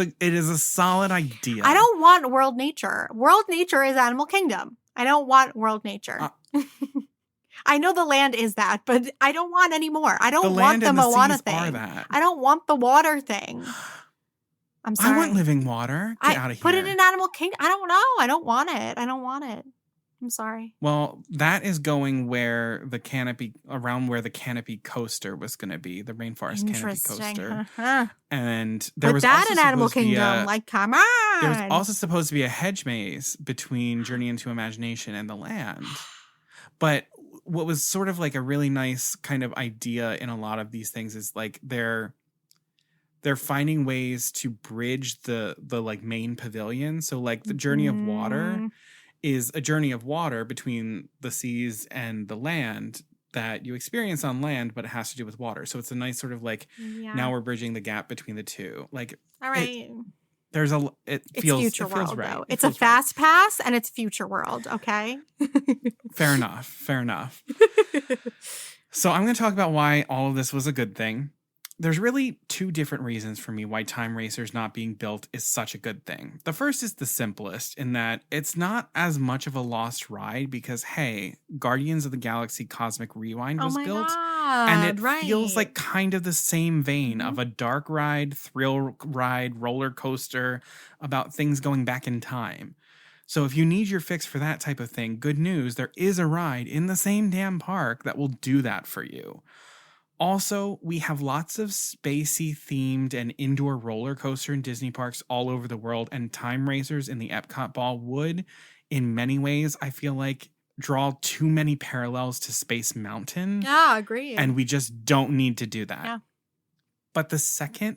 a solid idea.
I don't want World Nature. World Nature is Animal Kingdom. I don't want World Nature. I know the land is that, but I don't want any more. I don't want the Moana thing. I don't want the water thing. I'm sorry.
I want living water. Get out of here.
Put it in Animal Kingdom. I don't know. I don't want it. I'm sorry.
Well, that is going where the canopy coaster was going to be, the rainforest canopy coaster.
Uh-huh.
And there
Put
was
that
also
in Animal
supposed to be
Kingdom. Like, come on.
There was also supposed to be a hedge maze between Journey into Imagination and the land. But what was sort of like a really nice kind of idea in a lot of these things is like they're finding ways to bridge the like main pavilion. So like the Journey of Water is a journey of water between the seas and the land that you experience on land, but it has to do with water. So it's a nice sort of like, now we're bridging the gap between the two. Like,
all right.
It's
Future World,
right.
though. It's a fast pass and it's Future World, okay?
Fair enough. So I'm going to talk about why all of this was a good thing. There's really two different reasons for me why Time Racers not being built is such a good thing. The first is the simplest in that it's not as much of a lost ride because, hey, Guardians of the Galaxy Cosmic Rewind was built.
God,
and it feels like kind of the same vein of a dark ride, thrill ride, roller coaster about things going back in time. So if you need your fix for that type of thing, good news, there is a ride in the same damn park that will do that for you. Also, we have lots of spacey themed and indoor roller coaster in Disney parks all over the world, and Time Racers in the Epcot ball would, in many ways, I feel like, draw too many parallels to Space Mountain.
Yeah, agree.
And we just don't need to do that.
Yeah.
But the second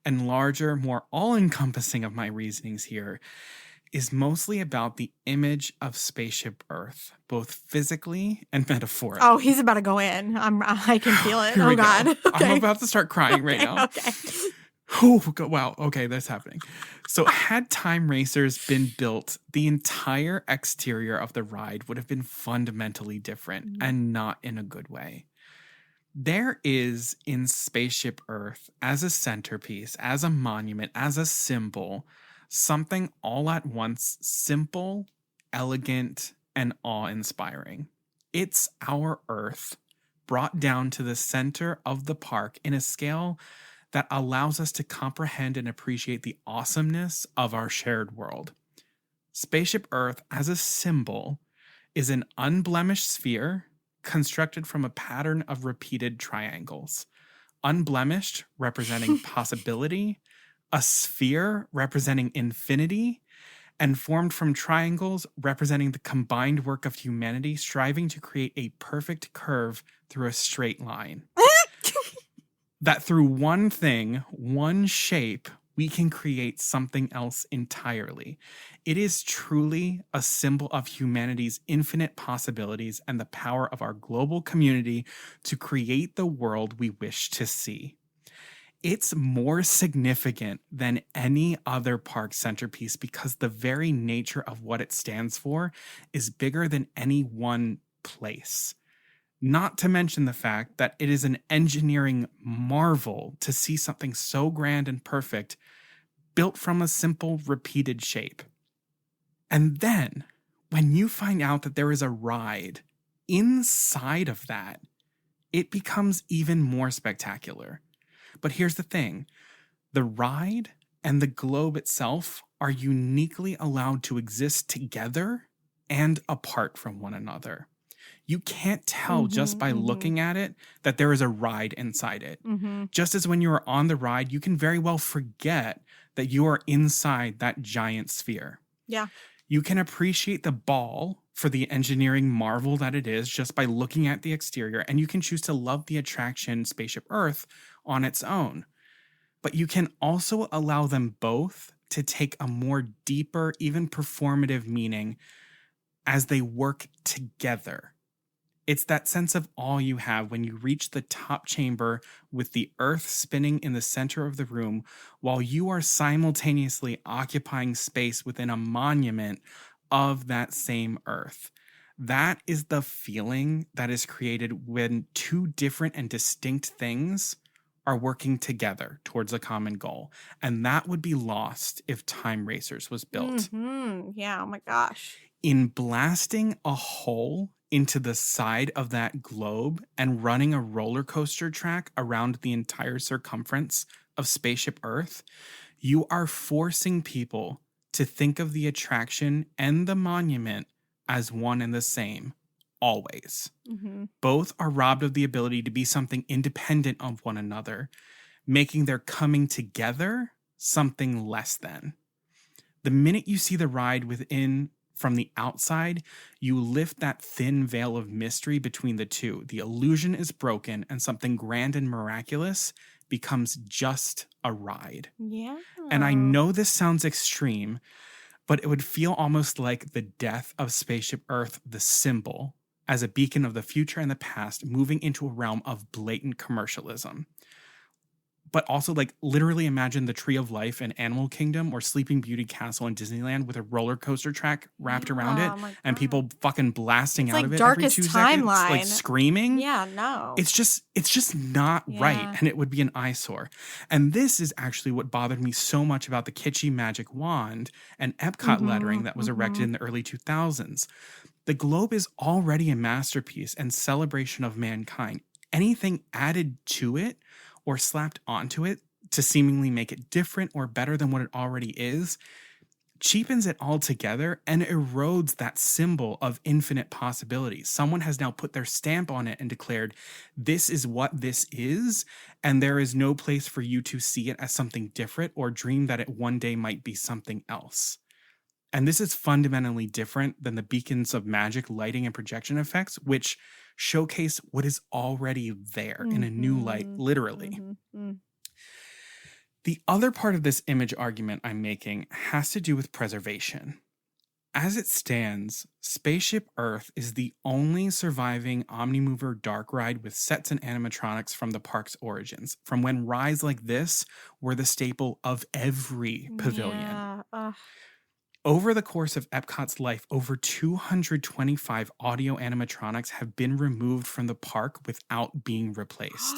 and larger, more all-encompassing of my reasonings here is mostly about the image of Spaceship Earth, both physically and metaphorically.
Oh, he's about to go in. I can feel it.
Here
Oh,
we
God.
go.
Okay.
I'm about to start crying right now.
Okay.
Oh, wow. Okay, that's happening. So had Time Racers been built, the entire exterior of the ride would have been fundamentally different and not in a good way. There is in Spaceship Earth, as a centerpiece, as a monument, as a symbol, something all at once simple, elegant, and awe-inspiring. It's our Earth brought down to the center of the park in a scale that allows us to comprehend and appreciate the awesomeness of our shared world. Spaceship Earth, as a symbol, is an unblemished sphere constructed from a pattern of repeated triangles. Unblemished, representing possibility, a sphere representing infinity, and formed from triangles representing the combined work of humanity striving to create a perfect curve through a straight line. That through one thing, one shape, we can create something else entirely. It is truly a symbol of humanity's infinite possibilities and the power of our global community to create the world we wish to see. It's more significant than any other park centerpiece because the very nature of what it stands for is bigger than any one place. Not to mention the fact that it is an engineering marvel to see something so grand and perfect built from a simple repeated shape. And then, when you find out that there is a ride inside of that, it becomes even more spectacular. But here's the thing, the ride and the globe itself are uniquely allowed to exist together and apart from one another. You can't tell just by looking at it that there is a ride inside it. Just as when you are on the ride, you can very well forget that you are inside that giant sphere.
Yeah.
You can appreciate the ball for the engineering marvel that it is just by looking at the exterior, and you can choose to love the attraction Spaceship Earth on its own. But you can also allow them both to take a more deeper, even performative meaning as they work together. It's that sense of awe you have when you reach the top chamber with the earth spinning in the center of the room while you are simultaneously occupying space within a monument of that same earth. That is the feeling that is created when two different and distinct things are working together towards a common goal. And that would be lost if Time Racers was built.
Mm-hmm. Yeah, oh my gosh.
In blasting a hole into the side of that globe and running a roller coaster track around the entire circumference of Spaceship Earth, you are forcing people to think of the attraction and the monument as one and the same, always.
Mm-hmm.
Both are robbed of the ability to be something independent of one another, making their coming together something less than. The minute you see the ride within from the outside, you lift that thin veil of mystery between the two. The illusion is broken and something grand and miraculous becomes just a ride.
Yeah.
And I know this sounds extreme, but it would feel almost like the death of Spaceship Earth, the symbol, as a beacon of the future and the past, moving into a realm of blatant commercialism. But also, like, literally imagine the Tree of Life in Animal Kingdom or Sleeping Beauty Castle in Disneyland with a roller coaster track wrapped around it and people fucking blasting out of it every 2 seconds, like screaming.
Yeah, no.
It's just not right, and it would be an eyesore. And this is actually what bothered me so much about the kitschy magic wand and Epcot lettering that was erected in the early 2000s. The globe is already a masterpiece and celebration of mankind. Anything added to it or slapped onto it to seemingly make it different or better than what it already is, cheapens it altogether and erodes that symbol of infinite possibilities. Someone has now put their stamp on it and declared, this is what this is, and there is no place for you to see it as something different or dream that it one day might be something else. And this is fundamentally different than the beacons of magic, lighting, and projection effects, which showcase what is already there in a new light, literally. The other part of this image argument I'm making has to do with preservation. As it stands, Spaceship Earth is the only surviving Omnimover dark ride with sets and animatronics from the park's origins, from when rides like this were the staple of every pavilion.
Yeah.
Over the course of Epcot's life, over 225 audio animatronics have been removed from the park without being replaced.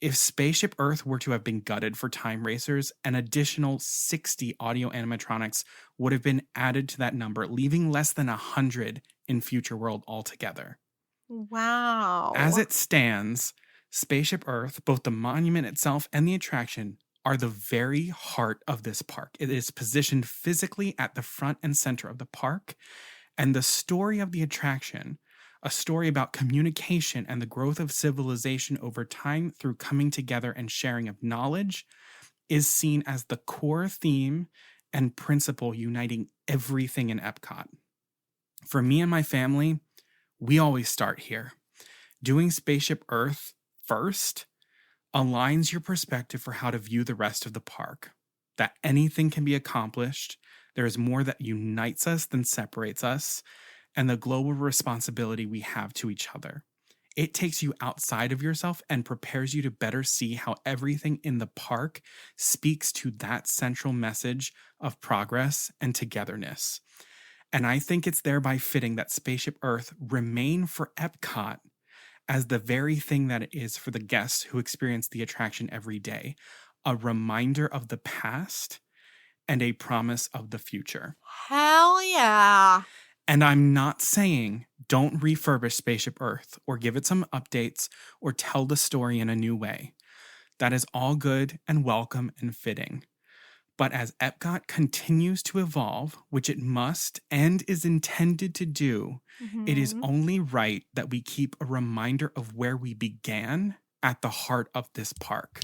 If Spaceship Earth were to have been gutted for Time Racers, an additional 60 audio animatronics would have been added to that number, leaving less than 100 in Future World altogether.
Wow.
As it stands, Spaceship Earth, both the monument itself and the attraction, are the very heart of this park. It is positioned physically at the front and center of the park, and the story of the attraction, a story about communication and the growth of civilization over time through coming together and sharing of knowledge, is seen as the core theme and principle uniting everything in Epcot. For me and my family, we always start here. Doing Spaceship Earth first aligns your perspective for how to view the rest of the park. That anything can be accomplished, there is more that unites us than separates us, and the global responsibility we have to each other. It takes you outside of yourself and prepares you to better see how everything in the park speaks to that central message of progress and togetherness. And I think it's thereby fitting that Spaceship Earth remain for Epcot as the very thing that it is for the guests who experience the attraction every day, a reminder of the past and a promise of the future.
Hell yeah.
And I'm not saying don't refurbish Spaceship Earth or give it some updates or tell the story in a new way. That is all good and welcome and fitting. But as Epcot continues to evolve, which it must and is intended to do, it is only right that we keep a reminder of where we began at the heart of this park,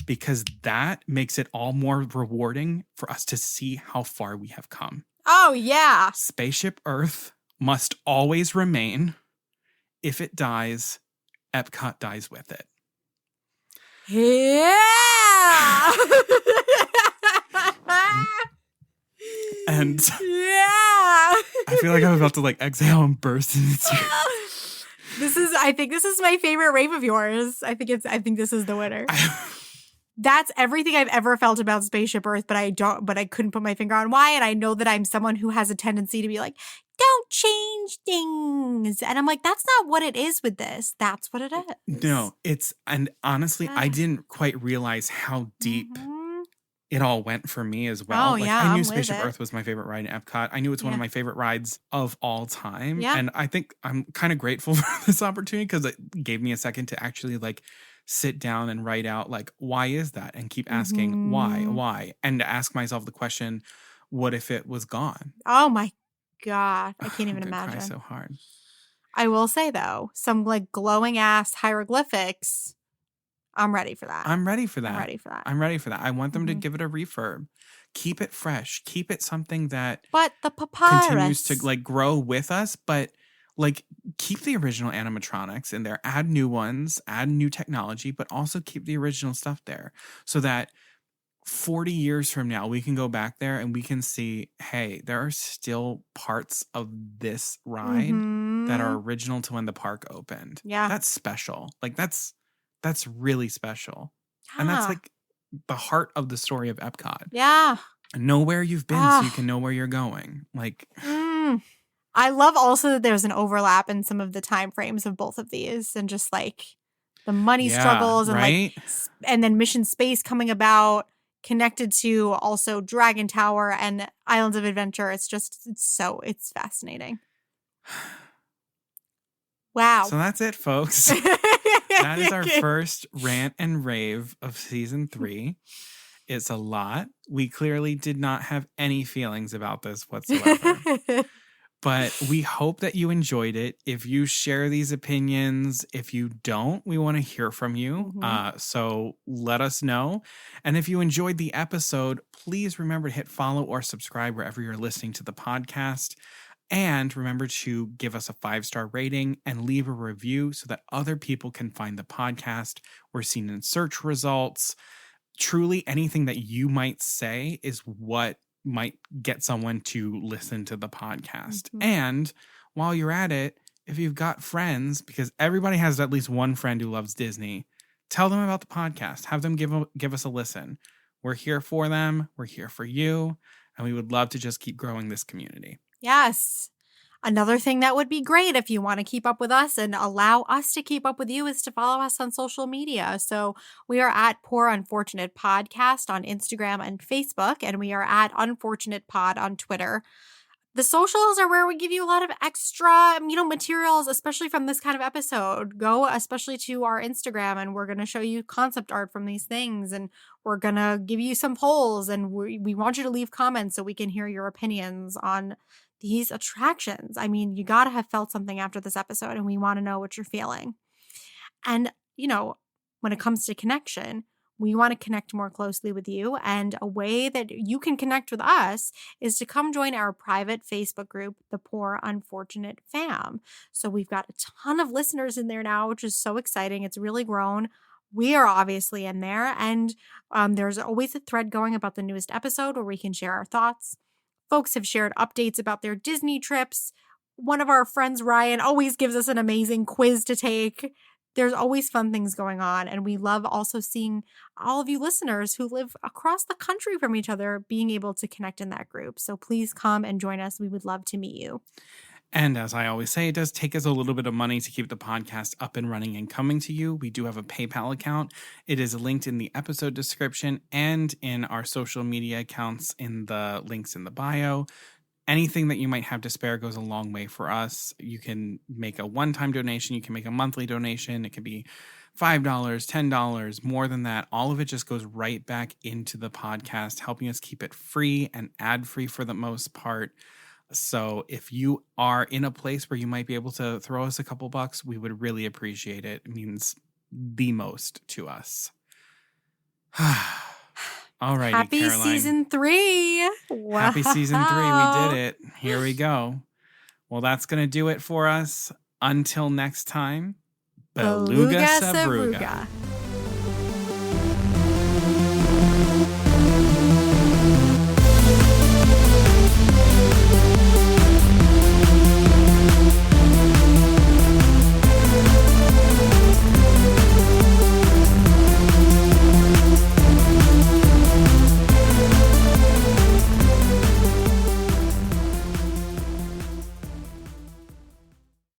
because that makes it all more rewarding for us to see how far we have come.
Oh, yeah.
Spaceship Earth must always remain. If it dies, Epcot dies with it.
Yeah.
And
Yeah.
I feel like I'm about to like exhale and burst into tears.
I think this is my favorite rave of yours. I think this is the winner. That's everything I've ever felt about Spaceship Earth, but I couldn't put my finger on why. And I know that I'm someone who has a tendency to be like, don't change things. And I'm like, that's not what it is with this. That's what it is.
No, and honestly, I didn't quite realize how deep it all went for me as well.
Oh,
like,
yeah,
I knew
I'm
Spaceship
with it.
Earth was my favorite ride in Epcot. I knew it's one of my favorite rides of all time.
Yeah.
And I think I'm kind of grateful for this opportunity because it gave me a second to actually like sit down and write out like, why is that? And keep asking why? And to ask myself the question, what if it was gone?
Oh my God. I can't even
I'm gonna
imagine.
cry so hard.
I will say though, some like glowing ass hieroglyphics. I'm ready for that.
I'm ready for that. I want them to give it a refurb. Keep it fresh. Keep it something that
but the papyrus
continues to like grow with us, but like keep the original animatronics in there, add new ones, add new technology, but also keep the original stuff there so that 40 years from now, we can go back there and we can see, hey, there are still parts of this ride that are original to when the park opened.
Yeah.
That's special. Like that's really special. And that's like the heart of the story of Epcot.
Yeah.
Know where you've been so you can know where you're going. Like
I love also that there's an overlap in some of the time frames of both of these and just like the money struggles and like and then Mission Space coming about connected to also Dragon Tower and Islands of Adventure. It's fascinating. Wow.
So that's it, folks. That is our first rant and rave of season 3. It's a lot. We clearly did not have any feelings about this whatsoever. But we hope that you enjoyed it. If you share these opinions, if you don't, we want to hear from you. So let us know. And if you enjoyed the episode, please remember to hit follow or subscribe wherever you're listening to the podcast. And remember to give us a 5-star rating and leave a review so that other people can find the podcast. We're seen in search results. Truly, anything that you might say is what might get someone to listen to the podcast. And while you're at it, if you've got friends, because everybody has at least one friend who loves Disney, tell them about the podcast. Have them give us a listen. We're here for them. We're here for you. And we would love to just keep growing this community.
Yes. Another thing that would be great if you want to keep up with us and allow us to keep up with you is to follow us on social media. So we are at Poor Unfortunate Podcast on Instagram and Facebook, and we are at Unfortunate Pod on Twitter. The socials are where we give you a lot of extra, materials, especially from this kind of episode. Go especially to our Instagram, and we're going to show you concept art from these things, and we're going to give you some polls, and we want you to leave comments so we can hear your opinions on these attractions. I mean, you got to have felt something after this episode, and we want to know what you're feeling. And, when it comes to connection, we want to connect more closely with you. And a way that you can connect with us is to come join our private Facebook group, The Poor Unfortunate Fam. So we've got a ton of listeners in there now, which is so exciting. It's really grown. We are obviously in there. And there's always a thread going about the newest episode where we can share our thoughts. Folks have shared updates about their Disney trips. One of our friends, Ryan, always gives us an amazing quiz to take. There's always fun things going on. And we love also seeing all of you listeners who live across the country from each other being able to connect in that group. So please come and join us. We would love to meet you.
And as I always say, it does take us a little bit of money to keep the podcast up and running and coming to you. We do have a PayPal account. It is linked in the episode description and in our social media accounts in the links in the bio. Anything that you might have to spare goes a long way for us. You can make a one-time donation. You can make a monthly donation. It could be $5, $10, more than that. All of it just goes right back into the podcast, helping us keep it free and ad-free for the most part. So if you are in a place where you might be able to throw us a couple bucks, we would really appreciate it. It means the most to us. All righty,
Happy
Caroline.
season 3. Wow.
Happy season 3. We did it. Here we go. Well, that's going to do it for us. Until next time, Beluga Sabruga.